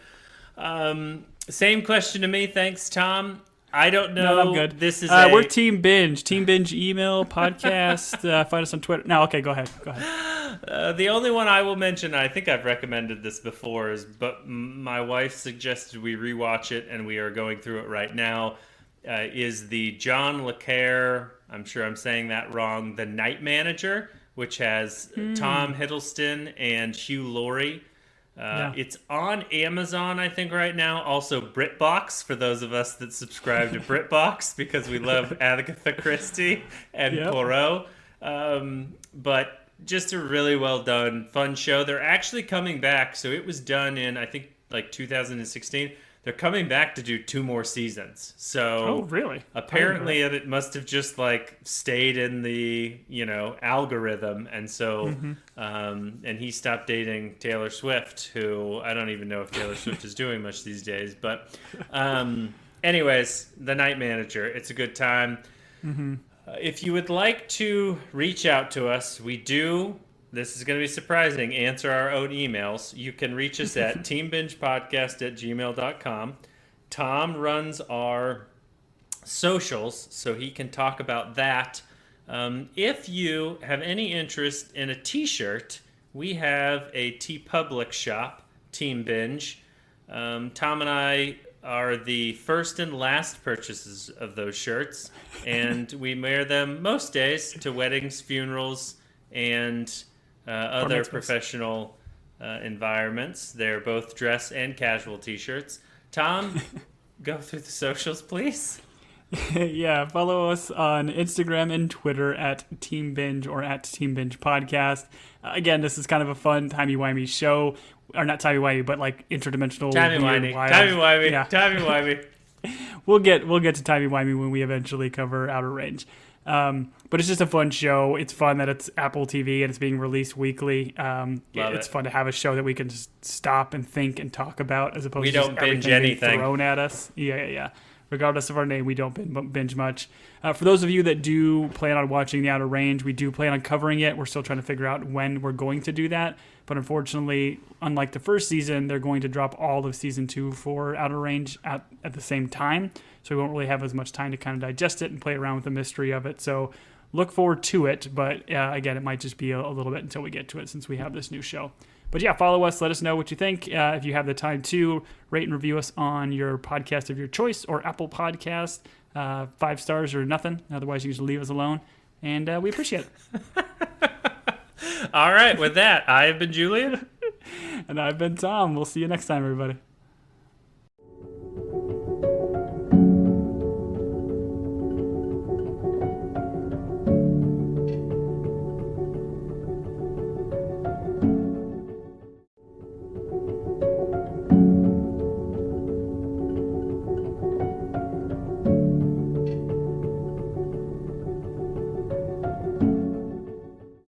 Speaker 1: Same question to me. Thanks, Tom. I don't know.
Speaker 2: No, I'm good.
Speaker 1: This is
Speaker 2: we're Team Binge. Team Binge email, podcast. Find us on Twitter. No, okay, go ahead.
Speaker 1: The only one I will mention, I think I've recommended this before, but my wife suggested we rewatch it, and we are going through it right now, is the John Le Carre, I'm sure I'm saying that wrong, The Night Manager, which has Tom Hiddleston and Hugh Laurie. It's on Amazon, I think, right now. Also, BritBox, for those of us that subscribe to BritBox, because we love Agatha Christie and Poirot. But just a really well done, fun show. They're actually coming back. So it was done in, I think, like 2016. They're coming back to do 2 more seasons. So
Speaker 2: really?
Speaker 1: Apparently it must have just like stayed in the, algorithm. And so, and he stopped dating Taylor Swift, who I don't even know if Taylor Swift is doing much these days. But anyways, The Night Manager, it's a good time. If you would like to reach out to us, we do. This is going to be surprising. Answer our own emails. You can reach us at teambingepodcast@gmail.com. Tom runs our socials, so he can talk about that. If you have any interest in a t-shirt, we have a TeePublic shop, Team Binge. Tom and I are the first and last purchases of those shirts, and we wear them most days to weddings, funerals, and other professional environments. They're both dress and casual t-shirts. Tom, go through the socials, please.
Speaker 2: Yeah, follow us on Instagram and Twitter at Team Binge or at Team Binge Podcast. Again, this is kind of a fun timey-wimey show. Or not timey-wimey, but like interdimensional.
Speaker 1: Timey-wimey. Timey-wimey.
Speaker 2: We'll get to timey-wimey when we eventually cover Outer Range. But it's just a fun show. It's fun that it's Apple TV and it's being released weekly. It's fun to have a show that we can just stop and think and talk about, as opposed to just
Speaker 1: binge
Speaker 2: everything being thrown at us. Yeah. Regardless of our name, we don't binge much. For those of you that do plan on watching The Outer Range, we do plan on covering it. We're still trying to figure out when we're going to do that. But unfortunately, unlike the first season, they're going to drop all of season 2 for Outer Range at the same time. So we won't really have as much time to kind of digest it and play around with the mystery of it. So look forward to it. But again, it might just be a little bit until we get to it, since we have this new show. But yeah, follow us. Let us know what you think. If you have the time to, rate and review us on your podcast of your choice or Apple Podcast. 5 stars or nothing. Otherwise, you just leave us alone. And we appreciate it.
Speaker 1: All right. With that, I have been Julian.
Speaker 2: And I've been Tom. We'll see you next time, everybody.